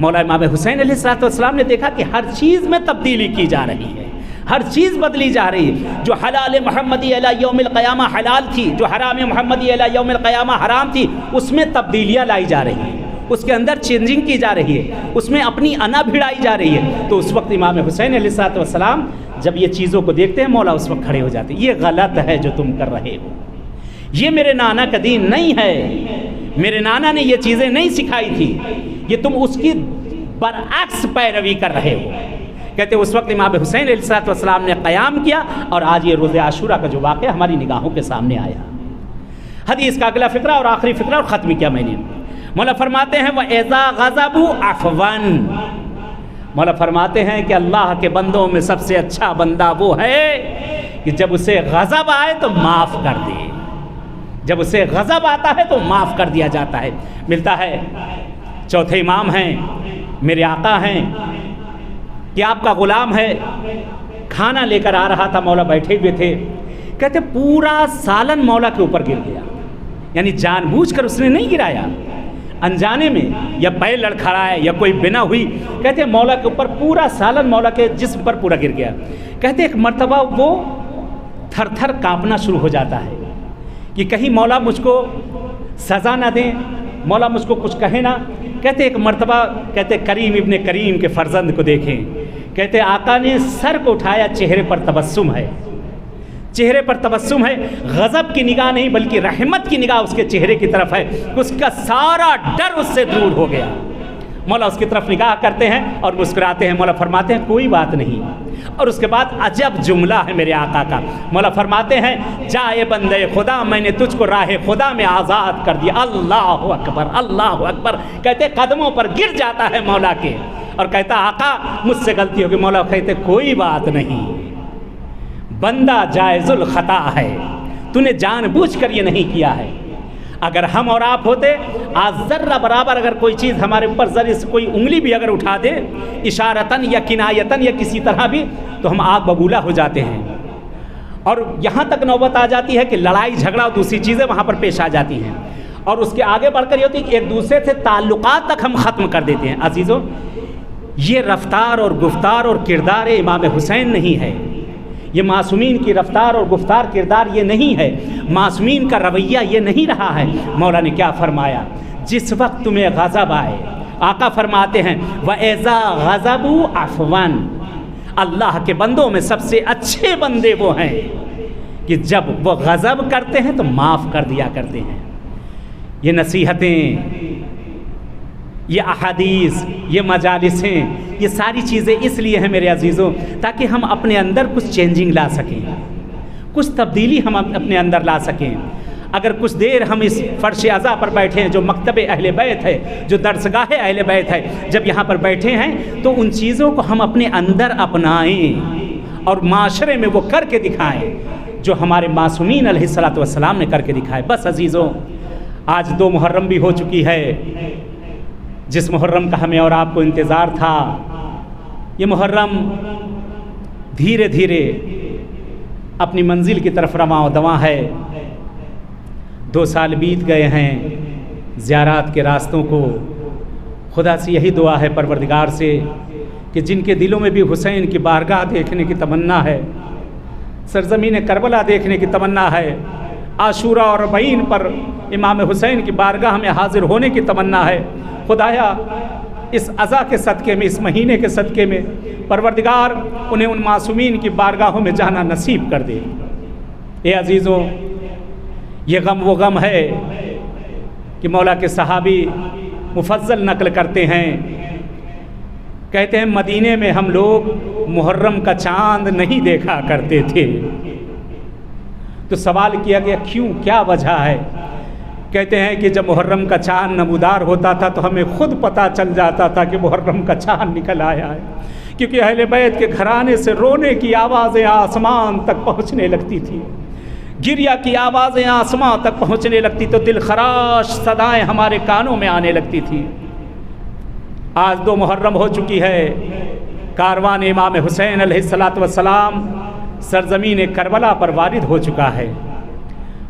مولا امام حسین علیہ السلام نے دیکھا کہ ہر چیز میں تبدیلی کی جا رہی ہے، ہر چیز بدلی جا رہی ہے. جو حلال محمدی علی یوم القیامہ حلال تھی، جو حرام محمدی علی یوم القیامہ حرام تھی، اس میں تبدیلیاں لائی جا رہی ہیں، اس کے اندر چینجنگ کی جا رہی ہے، اس میں اپنی انا بھڑائی جا رہی ہے. تو اس وقت امام حسین علیہ السلام جب یہ چیزوں کو دیکھتے ہیں مولا اس وقت کھڑے ہو جاتے ہیں. یہ غلط ہے جو تم کر رہے ہو، یہ میرے نانا کا دین نہیں ہے، میرے نانا نے یہ چیزیں نہیں سکھائی تھی، یہ تم اس کی برعکس پیروی کر رہے ہو. کہتے اس وقت امام حسین علیہ السلام نے قیام کیا اور آج یہ روز عاشورہ کا جو واقعہ ہماری نگاہوں کے سامنے آیا. حدیث کا اگلا فقرہ اور آخری فقرہ اور ختم کیا میں نے. مولا فرماتے ہیں وَإِذَا غَضَبُوا عَفْوًا، مولا فرماتے ہیں کہ اللہ کے بندوں میں سب سے اچھا بندہ وہ ہے کہ جب اسے غضب آئے تو معاف کر دے. جب اسے غضب آتا ہے تو معاف کر دیا جاتا ہے. ملتا ہے چوتھے امام ہیں، میرے آقا ہیں کہ آپ کا غلام ہے، کھانا لے کر آ رہا تھا، مولا بیٹھے ہوئے تھے. کہتے پورا سالن مولا کے اوپر گر گیا. یعنی جان بوجھ کر اس نے نہیں گرایا، انجانے میں یا پیر لڑکھڑایا یا کوئی بنا ہوئی. کہتے مولا کے اوپر پورا سالن مولا کے جسم پر پورا گر گیا. کہتے ایک مرتبہ وہ تھر تھر کانپنا شروع ہو جاتا ہے کہ کہیں مولا مجھ کو سزا نہ دیں، مولا مجھ کو کچھ کہے نہ. کہتے ایک مرتبہ کہتے کریم ابن کریم کے فرزند کو دیکھیں. کہتے آقا نے سر کو اٹھایا، چہرے پر تبسم ہے، چہرے پر تبسم ہے. غضب کی نگاہ نہیں بلکہ رحمت کی نگاہ اس کے چہرے کی طرف ہے. اس کا سارا ڈر اس سے دور ہو گیا. مولا اس کی طرف نگاہ کرتے ہیں اور مسکراتے ہیں. مولا فرماتے ہیں کوئی بات نہیں. اور اس کے بعد عجب جملہ ہے میرے آقا کا. مولا فرماتے ہیں جا اے بندے خدا، میں نے تجھ کو راہ خدا میں آزاد کر دیا. اللہ اکبر، اللہ اکبر. کہتے قدموں پر گر جاتا ہے مولا کے اور کہتا آقا مجھ سے غلطی ہوگی. مولا کہتے کوئی بات نہیں، بندہ جائز الخطا ہے، تو نے جان بوجھ کر یہ نہیں کیا ہے. اگر ہم اور آپ ہوتے آج ذرہ برابر اگر کوئی چیز ہمارے اوپر ذرے سے کوئی انگلی بھی اگر اٹھا دے اشارتاً یا کنایتاً یا کسی طرح بھی تو ہم آگ ببولا ہو جاتے ہیں. اور یہاں تک نوبت آ جاتی ہے کہ لڑائی جھگڑا اور دوسری چیزیں وہاں پر پیش آ جاتی ہیں اور اس کے آگے بڑھ کر یہ ہوتی ہے کہ ایک دوسرے سے تعلقات تک ہم ختم کر دیتے ہیں. عزیزوں یہ رفتار اور گفتار اور کردار امام حسین نہیں ہے، یہ معصومین کی رفتار اور گفتار کردار یہ نہیں ہے، معصومین کا رویہ یہ نہیں رہا ہے. مولا نے کیا فرمایا جس وقت تمہیں غضب آئے، آقا فرماتے ہیں وَإِذَا غَضَبُوا عَفْوًا، اللہ کے بندوں میں سب سے اچھے بندے وہ ہیں کہ جب وہ غضب کرتے ہیں تو معاف کر دیا کرتے ہیں. یہ نصیحتیں، یہ احادیث، یہ مجالسیں، یہ ساری چیزیں اس لیے ہیں میرے عزیزوں تاکہ ہم اپنے اندر کچھ چینجنگ لا سکیں، کچھ تبدیلی ہم اپنے اندر لا سکیں. اگر کچھ دیر ہم اس فرش عزا پر بیٹھے ہیں جو مکتب اہل بیت ہے، جو درسگاہ اہل بیت ہے، جب یہاں پر بیٹھے ہیں تو ان چیزوں کو ہم اپنے اندر اپنائیں اور معاشرے میں وہ کر کے دکھائیں جو ہمارے معصومین علیہ السلام نے کر کے دکھائے. بس عزیزوں آج 2 محرم بھی ہو چکی ہے، جس محرم کا ہمیں اور آپ کو انتظار تھا. یہ محرم دھیرے دھیرے اپنی منزل کی طرف رواں و دواں ہے. 2 سال بیت گئے ہیں زیارات کے راستوں کو. خدا سے یہی دعا ہے پروردگار سے کہ جن کے دلوں میں بھی حسین کی بارگاہ دیکھنے کی تمنا ہے، سرزمین کربلا دیکھنے کی تمنا ہے، عاشورہ اور اربعین پر امام حسین کی بارگاہ میں حاضر ہونے کی تمنا ہے، خدایا اس عزا کے صدقے میں، اس مہینے کے صدقے میں پروردگار انہیں ان معصومین کی بارگاہوں میں جانا نصیب کر دے۔ اے عزیزوں، یہ غم وہ غم ہے کہ مولا کے صحابی مفضل نقل کرتے ہیں، کہتے ہیں مدینے میں ہم لوگ محرم کا چاند نہیں دیکھا کرتے تھے۔ تو سوال کیا گیا کیوں، کیا وجہ ہے؟ کہتے ہیں کہ جب محرم کا چاند نمودار ہوتا تھا تو ہمیں خود پتہ چل جاتا تھا کہ محرم کا چاند نکل آیا ہے، کیونکہ اہل بیت کے گھرانے سے رونے کی آوازیں آسمان تک پہنچنے لگتی تھی، گریہ کی آوازیں آسمان تک پہنچنے لگتی تو دل خراش صدائیں ہمارے کانوں میں آنے لگتی تھی۔ آج 2 محرم ہو چکی ہے، کاروان امام حسین علیہ السلام سرزمین کربلا پر وارد ہو چکا ہے۔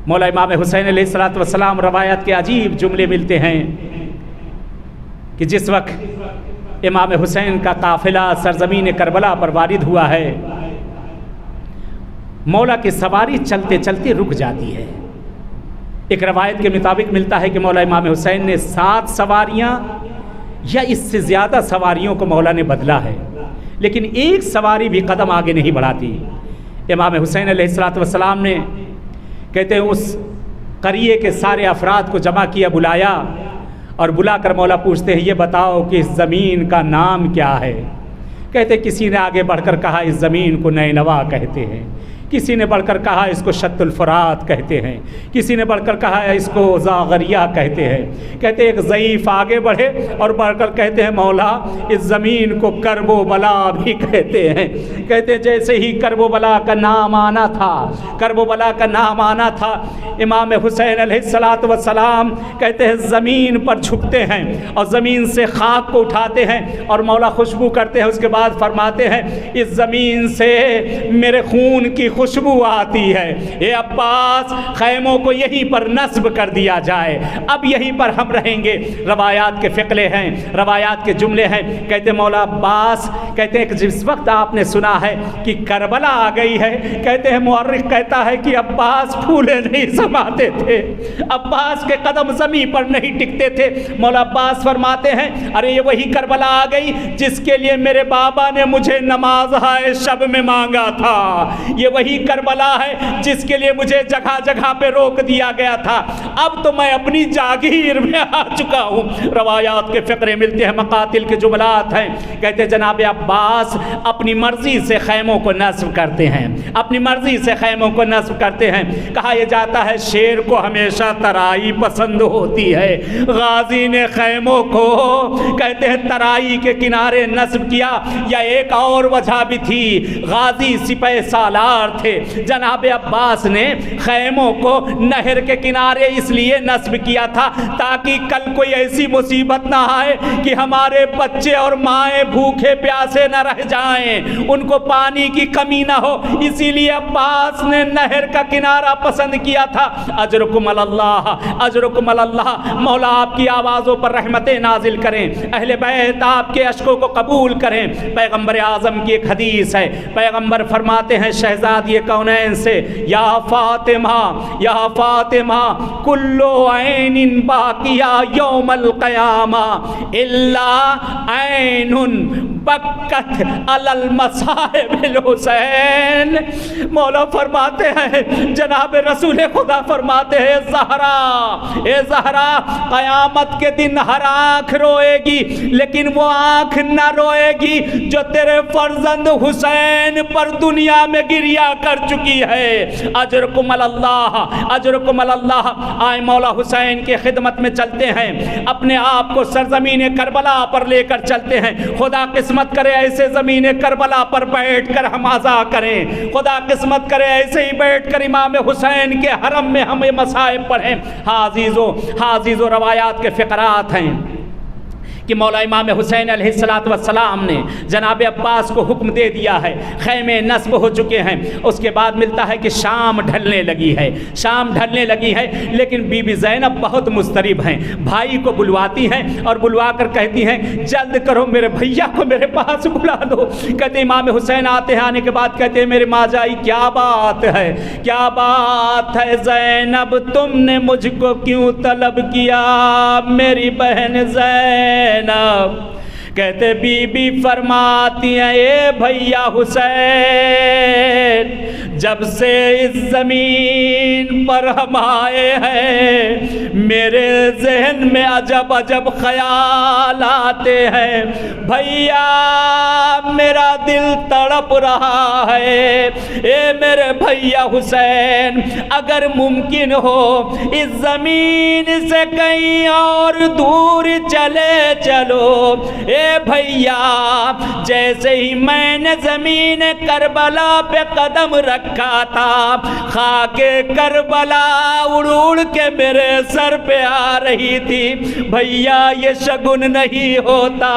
مولا امام حسین علیہ السلام روایات کے عجیب جملے ملتے ہیں کہ جس وقت امام حسین کا قافلہ سرزمین کربلا پر وارد ہوا ہے، مولا کی سواری چلتے چلتے رک جاتی ہے۔ ایک روایت کے مطابق ملتا ہے کہ مولا امام حسین نے 7 سواریاں یا اس سے زیادہ سواریوں کو مولا نے بدلا ہے، لیکن ایک سواری بھی قدم آگے نہیں بڑھاتی۔ امام حسین علیہ السلام نے کہتے ہیں اس قریے کے سارے افراد کو جمع کیا، بلایا، اور بلا کر مولا پوچھتے ہیں یہ بتاؤ کہ اس زمین کا نام کیا ہے؟ کہتے کسی نے آگے بڑھ کر کہا اس زمین کو نینوا کہتے ہیں، کسی نے بڑھ کر کہا اس کو شط الفرات کہتے ہیں، کسی نے بڑھ کر کہا اس کو زاغریہ کہتے ہیں۔ کہتے ایک ضعیف آگے بڑھے اور بڑھ کر کہتے ہیں مولا اس زمین کو کرب و بلا بھی کہتے ہیں۔ کہتے جیسے ہی کرب و بلا کا نام آنا تھا، کرب و بلا کا نام آنا تھا، امام حسین علیہ السلام کہتے ہیں زمین پر جھکتے ہیں اور زمین سے خاک کو اٹھاتے ہیں اور مولا خوشبو کرتے ہیں، اس کے بعد فرماتے ہیں اس زمین سے میرے خون کی خوشبو آتی ہے، اے عباس خیموں کو یہیں پر نصب کر دیا جائے، اب یہیں پر ہم رہیں گے۔ روایات کے فقلے ہیں، روایات کے جملے ہیں۔ کہتے مولا عباس کہتے ہیں کہ جس وقت آپ نے سنا ہے کہ کربلا آ گئی ہے، کہتے ہیں مورخ کہتا ہے کہ عباس پھولے نہیں سماتے تھے، عباس کے قدم زمین پر نہیں ٹکتے تھے۔ مولا عباس فرماتے ہیں ارے یہ وہی کربلا آ گئی جس کے لیے میرے بابا نے مجھے نماز شب میں مانگا تھا، یہ وہی کربلا ہے جس کے لیے مجھے جگہ جگہ پہ روک دیا گیا تھا، اب تو میں اپنی جاگیر میں آ چکا ہوں۔ روایات کے فقرے ملتے ہیں، مقاتل کے جملات ہیں۔ کہتے جناب عباس اپنی مرضی سے خیموں کو نصب کرتے ہیں، اپنی مرضی سے خیموں کو نصب کرتے ہیں۔ کہا یہ جاتا ہے شیر کو ہمیشہ ترائی پسند ہوتی ہے، غازی نے خیموں کو کہتے ہیں ترائی کے کنارے نصب کیا، یا ایک اور وجہ بھی تھی، غازی سپہ سالار تھے۔ جناب عباس نے خیموں کو نہر کے کنارے اس لیے نصب کیا تھا تاکہ کل کوئی ایسی مصیبت نہ آئے کہ ہمارے بچے اور مائیں بھوکے پیاسے نہ رہ جائیں، ان کو پانی کی کمی نہ ہو، اسی لیے عباس نے نہر کا کنارہ پسند کیا تھا۔ اجرکم اللہ، اجرکم اللہ، مولا آپ کی آوازوں پر رحمتیں نازل کریں، اہل بیت آپ کے اشکوں کو قبول کریں۔ پیغمبر اعظم کی ایک حدیث ہے، پیغمبر فرماتے ہیں شہزادی کونین سے یا فاطمہ، یا فاطمہ کلو عین باقیہ یوم القیامہ الا عین بکت علی المصائب الحسین۔ مولا فرماتے ہیں، جناب رسول خدا فرماتے ہیں زہرا، اے زہرا قیامت کے دن ہر آنکھ روئے گی، لیکن وہ آنکھ نہ روئے گی جو تیرے فرزند حسین پر دنیا میں گریہ کر چکی ہے۔ اجرکم اللہ، اجرکم اللہ۔ آئے مولا حسین کے خدمت میں چلتے ہیں، اپنے آپ کو سرزمین کربلا پر لے کر چلتے ہیں۔ خدا قسمت کرے ایسے زمین کربلا پر بیٹھ کر ہم عزا کریں، خدا قسمت کرے ایسے ہی بیٹھ کر امام حسین کے حرم میں ہم یہ مصائب پڑھیں۔ ہاں عزیزو روایات کے فقرات ہیں کہ مولا امام حسین علیہ السلام نے جناب عباس کو حکم دے دیا ہے، خیمے نصب ہو چکے ہیں۔ اس کے بعد ملتا ہے کہ شام ڈھلنے لگی ہے، شام ڈھلنے لگی ہے، لیکن بی بی زینب بہت مضطرب ہیں، بھائی کو بلواتی ہیں اور بلوا کر کہتی ہیں جلد کرو میرے بھیا کو میرے پاس بلا دو۔ کہتے امام حسین آتے ہیں، آنے کے بعد کہتے ہیں میرے ماں جائی کیا بات ہے، کیا بات ہے زینب، تم نے مجھ کو کیوں طلب کیا میری بہن زینب؟ کہتے بی بی فرماتی ہیں اے بھیا حسین، جب سے اس زمین پر ہم آئے ہیں میرے ذہن میں عجب عجب خیال آتے ہیں، بھیا میرا دل تڑپ رہا ہے، اے میرے بھیا حسین اگر ممکن ہو اس زمین سے کہیں اور دور چلے چلو، اے بھیا جیسے ہی میں نے زمین کربلا پہ قدم رکھا تھا خاک کربلا اڑ اڑ کے میرے سر پہ آ رہی تھی، بھیا یہ شگن نہیں ہوتا۔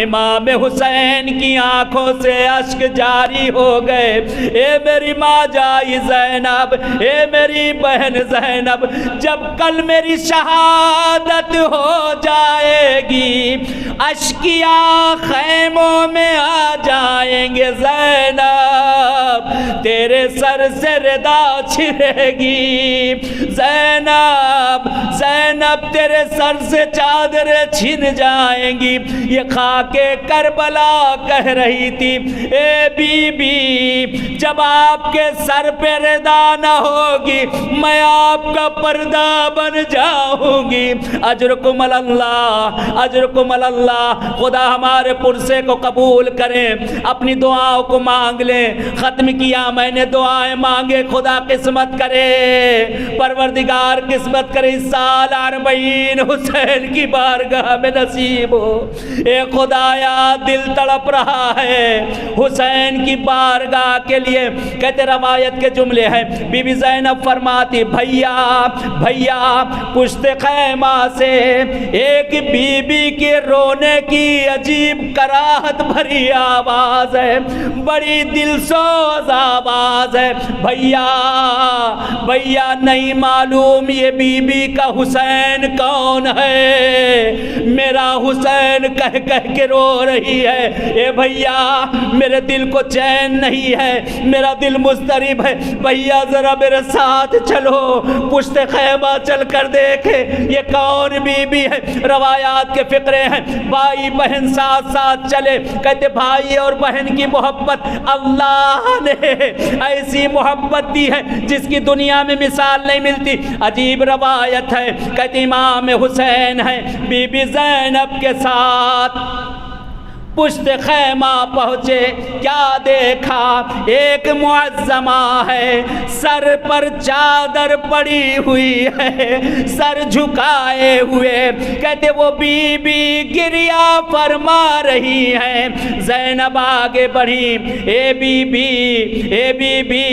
امام حسین کی آنکھوں سے اشک جاری ہو گئے، اے میری ماں جائی زینب، اے میری بہن زینب، جب کل میری شہادت ہو جائے گی اشکیا خیموں میں آ جائیں گے، زینب تیرے سر سے ردا چھنے گی، زینب زینب تیرے سر سے چادریں چھن جائیں گی۔ یہ خاک کربلا کہہ رہی تھی اے بی بی جب آپ کے سر پہ ردا نہ ہوگی میں آپ کا پردہ بن جاؤں گی۔ اجرکم اللہ، اجرکم اللہ، خدا ہمارے پرسے کو قبول کریں، اپنی دعاؤں کو مانگ لیں۔ ختم کیا میں نے دعائیں مانگے، خدا قسمت کرے، پروردگار قسمت کرے اس سال 40 حسین کی بارگاہ میں نصیب ہو۔ اے خدایا دل تڑپ رہا ہے حسین کی بارگاہ کے لیے۔ کہتے روایت کے جملے ہیں، بی بی زینب فرماتی بھیا بھیا پشت خیمہ سے ایک بی بی کے رونے کی عجیب کراہت بھری آواز ہے، بڑی دلسوز آواز ہے، بھیا بھیا نہیں معلوم یہ بی بی کا حسین کون ہے، میرا حسین کہہ کہہ کے رو رہی ہے، اے بھیا میرے دل کو چین نہیں ہے، میرا دل مضطرب ہے، بھیا ذرا میرے ساتھ چلو، پشت خیمہ چل کر دیکھے یہ کون بی بی ہے۔ روایات کے فقرے ہیں، بھائی بہن ساتھ ساتھ چلے، کہتے بھائی اور بہن کی محبت اللہ نے ایسی محبت دی ہے جس کی دنیا میں مثال نہیں ملتی۔ عجیب روایت ہے، کہتے امام حسین ہے بی بی زینب کے ساتھ پشت خیمہ پہنچے، کیا دیکھا ایک معظمہ ہے، سر پر چادر پڑی ہوئی ہے، سر جھکائے ہوئے، کہتے وہ بی بی گریہ فرما رہی ہے۔ زینب آگے بڑھی، اے بی بی اے بی بی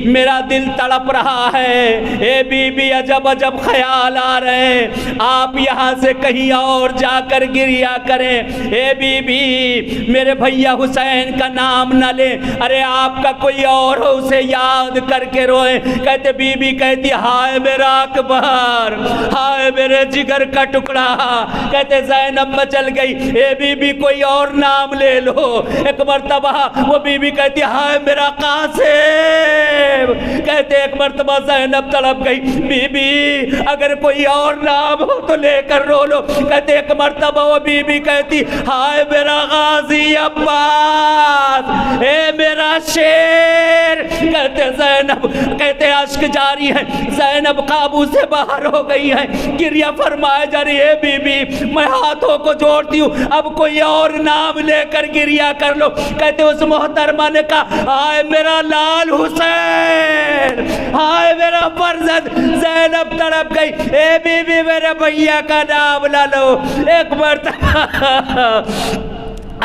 میرا دل تڑپ رہا ہے، اے بی بی عجب عجب خیال آ رہے ہیں، آپ یہاں سے کہیں اور جا کر گریہ کریں، اے بی بی میرے بھیا حسین کا نام نہ لیں، ارے آپ کا کوئی اور ہو اسے یاد کر کے روئے۔ کہتے بی بی کہتی ہائے میرا اکبر، ہائے میرے جگر کا ٹکڑا، کہتے زینب مچل گئی، اے بی بی کوئی اور نام لے لو۔ ایک مرتبہ وہ بی بی کہتی ہائے میرا قاسم، کہتے ایک مرتبہ زینب تڑپ گئی، بی بی اگر کوئی اور نام ہو تو لے کر رو لو۔ کہتے ایک مرتبہ وہ بی بی کہتی ہائے میرا غازی عباس، اے میرا شیر، کہتے زینب، کہتے عشق جاری ہے، زینب قابو سے باہر ہو گئی ہے، گریہ فرمائے جا رہی ہے، بی بی میں ہاتھوں کو جوڑتی ہوں اب کوئی اور نام لے کر گریہ کر لو۔ کہتے اس محترمہ نے کہا ہائے میرا لال حسین، ہائے میرا فرزند۔ زینب تڑپ گئی، اے بی بی میرے بھیا کا نام لے لو۔ ایک مرتبہ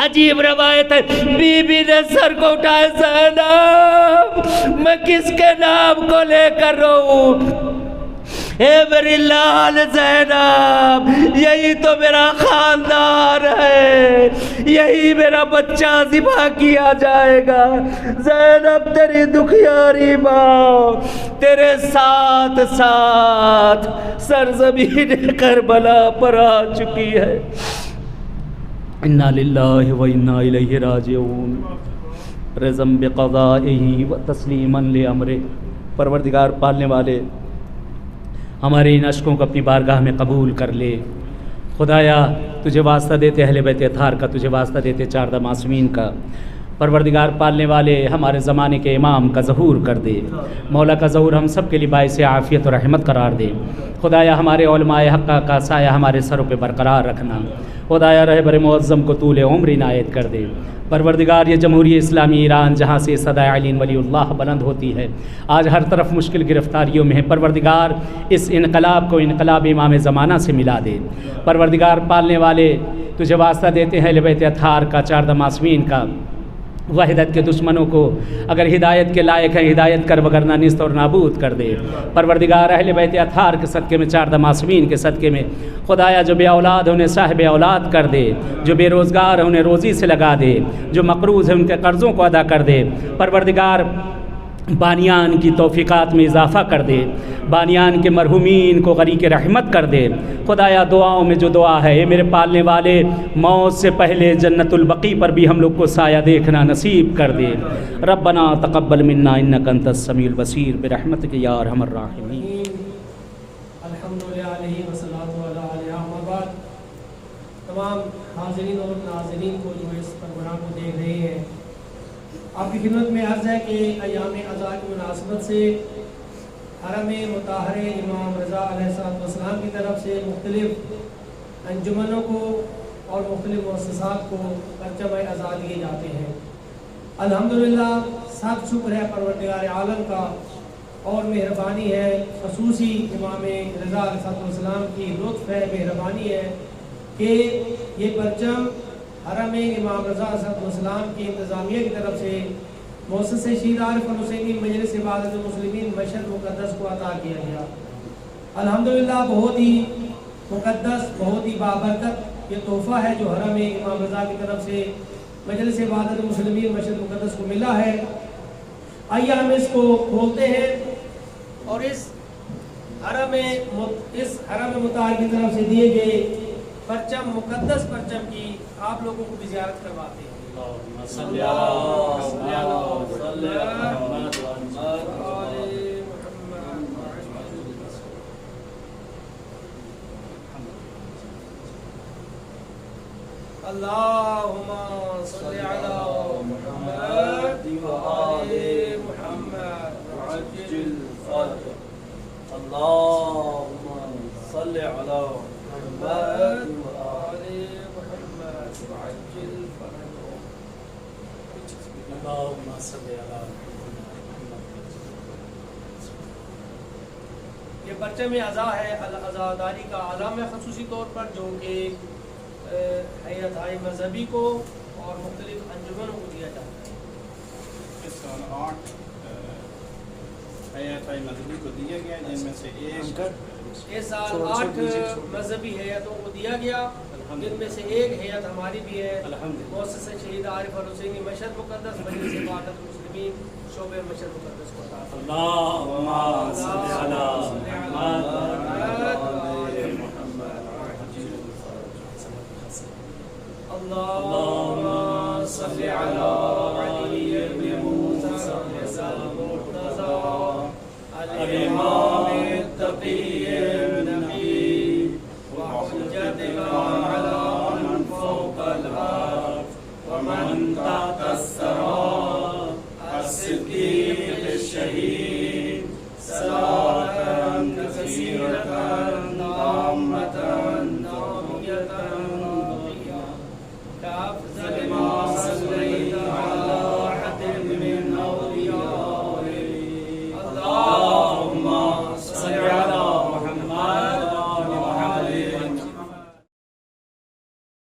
عجیب روایت ہے، بی بی نے سر کو اٹھائے، زینب میں کس کے نام کو لے کر روؤں، اے میرے میری لال زینب، یہی تو میرا خاندان ہے، یہی میرا بچہ ذبح کیا جائے گا۔ زینب تیری دکھیاری ماں تیرے ساتھ ساتھ سرزمین کربلا پر آ چکی ہے۔ انا للہ و انا الیہ راجعون، رضا بقضائہ و تسلیما لامرہ۔ پروردگار پالنے والے، ہمارے ان اشکوں کو اپنی بارگاہ میں قبول کر لے۔ خدایا تجھے واسطہ دیتے اہل بیت اطہار کا، تجھے واسطہ دیتے چاردہ معصومین کا۔ پروردگار پالنے والے، ہمارے زمانے کے امام کا ظہور کر دے۔ مولا کا ظہور ہم سب کے لیے باعث عافیت و رحمت قرار دے۔ خدایا ہمارے علماء حق کا سایہ ہمارے سروں پہ برقرار رکھنا۔ خدایا رہبر معظم کو طول عمر عنایت کر دے۔ پروردگار یہ جمہوریہ اسلامی ایران جہاں سے صدائے علی ولی اللہ بلند ہوتی ہے، آج ہر طرف مشکل گرفتاریوں میں ہے۔ پروردگار اس انقلاب کو انقلاب امام زمانہ سے ملا دے۔ پروردگار پالنے والے، تجھے واسطہ دیتے ہیں اہل بیت اطہار کا، چاردہ معصومین کا۔ وحدت کے دشمنوں کو اگر ہدایت کے لائق ہیں ہدایت کر، وگرنہ نیست اور نابود کر دے۔ پروردگار اہل بیت اطہار کے صدقے میں، چاردہ معصومین کے صدقے میں، خدایا جو بے اولاد ہیں انہیں صاحب اولاد کر دے، جو بے روزگار ہیں انہیں روزی سے لگا دے، جو مقروض ہیں ان کے قرضوں کو ادا کر دے۔ پروردگار بانیان کی توفیقات میں اضافہ کر دے، بانیان کے مرحومین کو غریق رحمت کر دے۔ خدایا دعاؤں میں جو دعا ہے، اے میرے پالنے والے، موت سے پہلے جنت البقیع پر بھی ہم لوگ کو سایہ دیکھنا نصیب کر دے۔ ربنا تقبل منا انک انت السمیع البصیر برحمتک یا ارحم الراحمین۔ الحمدللہ علیہ والصلاۃ علیہ اما بعد۔ تمام حاضرین اور ناظرین کو جو اس پروگرام کو دیکھ رہے ہیں، آپ کی خدمت میں عرض ہے کہ ایام عزاء کی مناسبت سے حرم مطہر امام رضا علیہ السلام کی طرف سے مختلف انجمنوں کو اور مختلف مؤسسات کو پرچم عزاء دیے جاتے ہیں۔ الحمدللہ سب شکر ہے پروردگار عالم کا اور مہربانی ہے، خصوصی امام رضا علیہ السلام کی لطف ہے، مہربانی ہے کہ یہ پرچم حرم امام رضا علیہ السلام کی انتظامیہ کی طرف سے مؤسسہ شہید عارف الحسینی مجلس عبادت المسلمین مشہد مقدس کو عطا کیا گیا۔ الحمدللہ بہت ہی مقدس، بہت ہی بابرکت یہ تحفہ ہے جو حرم امام رضا کی طرف سے مجلس عبادت المسلمین مشہد مقدس کو ملا ہے۔ آئیے ہم اس کو کھولتے ہیں اور اس حرم مطہر کی طرف سے دیے گئے پرچم، مقدس پرچم کی آپ لوگوں کو بھی زیارت کرواتے ہیں۔ اللہم صلی علی محمد وآل محمد وعجل فرجہ۔ اللہم صلی علی محمد وآل محمد وعجل فرجہ۔ اللہم صلی علی محمد۔ یہ پرچم عزا ہے عزاداری کا عالم ہے، خصوصی طور پر جو کہ حیات مذہبی کو اور مختلف انجمنوں کو دیا جاتا ہے۔ اس سال 8 حیات مذہبی کو دیا گیا، جن میں سے اس سال 8 مذہبی حیاتوں کو دیا گیا، جن میں سے ایک حیات ہماری بھی ہے، مؤسسہ شہید عارف الحسینی مشہد مقدس مجلس عبادت المسلمین شعبہ مشہد مقدس کو عطا فرمائے۔ اللہم صلی علی محمد اللہم صلی علی علی ابن موسیٰ المرتضی الامام التقی النبی وحجتنا علی من فوق الارض ومن تحت الثری الصدیق الشہید صلاة کثیرة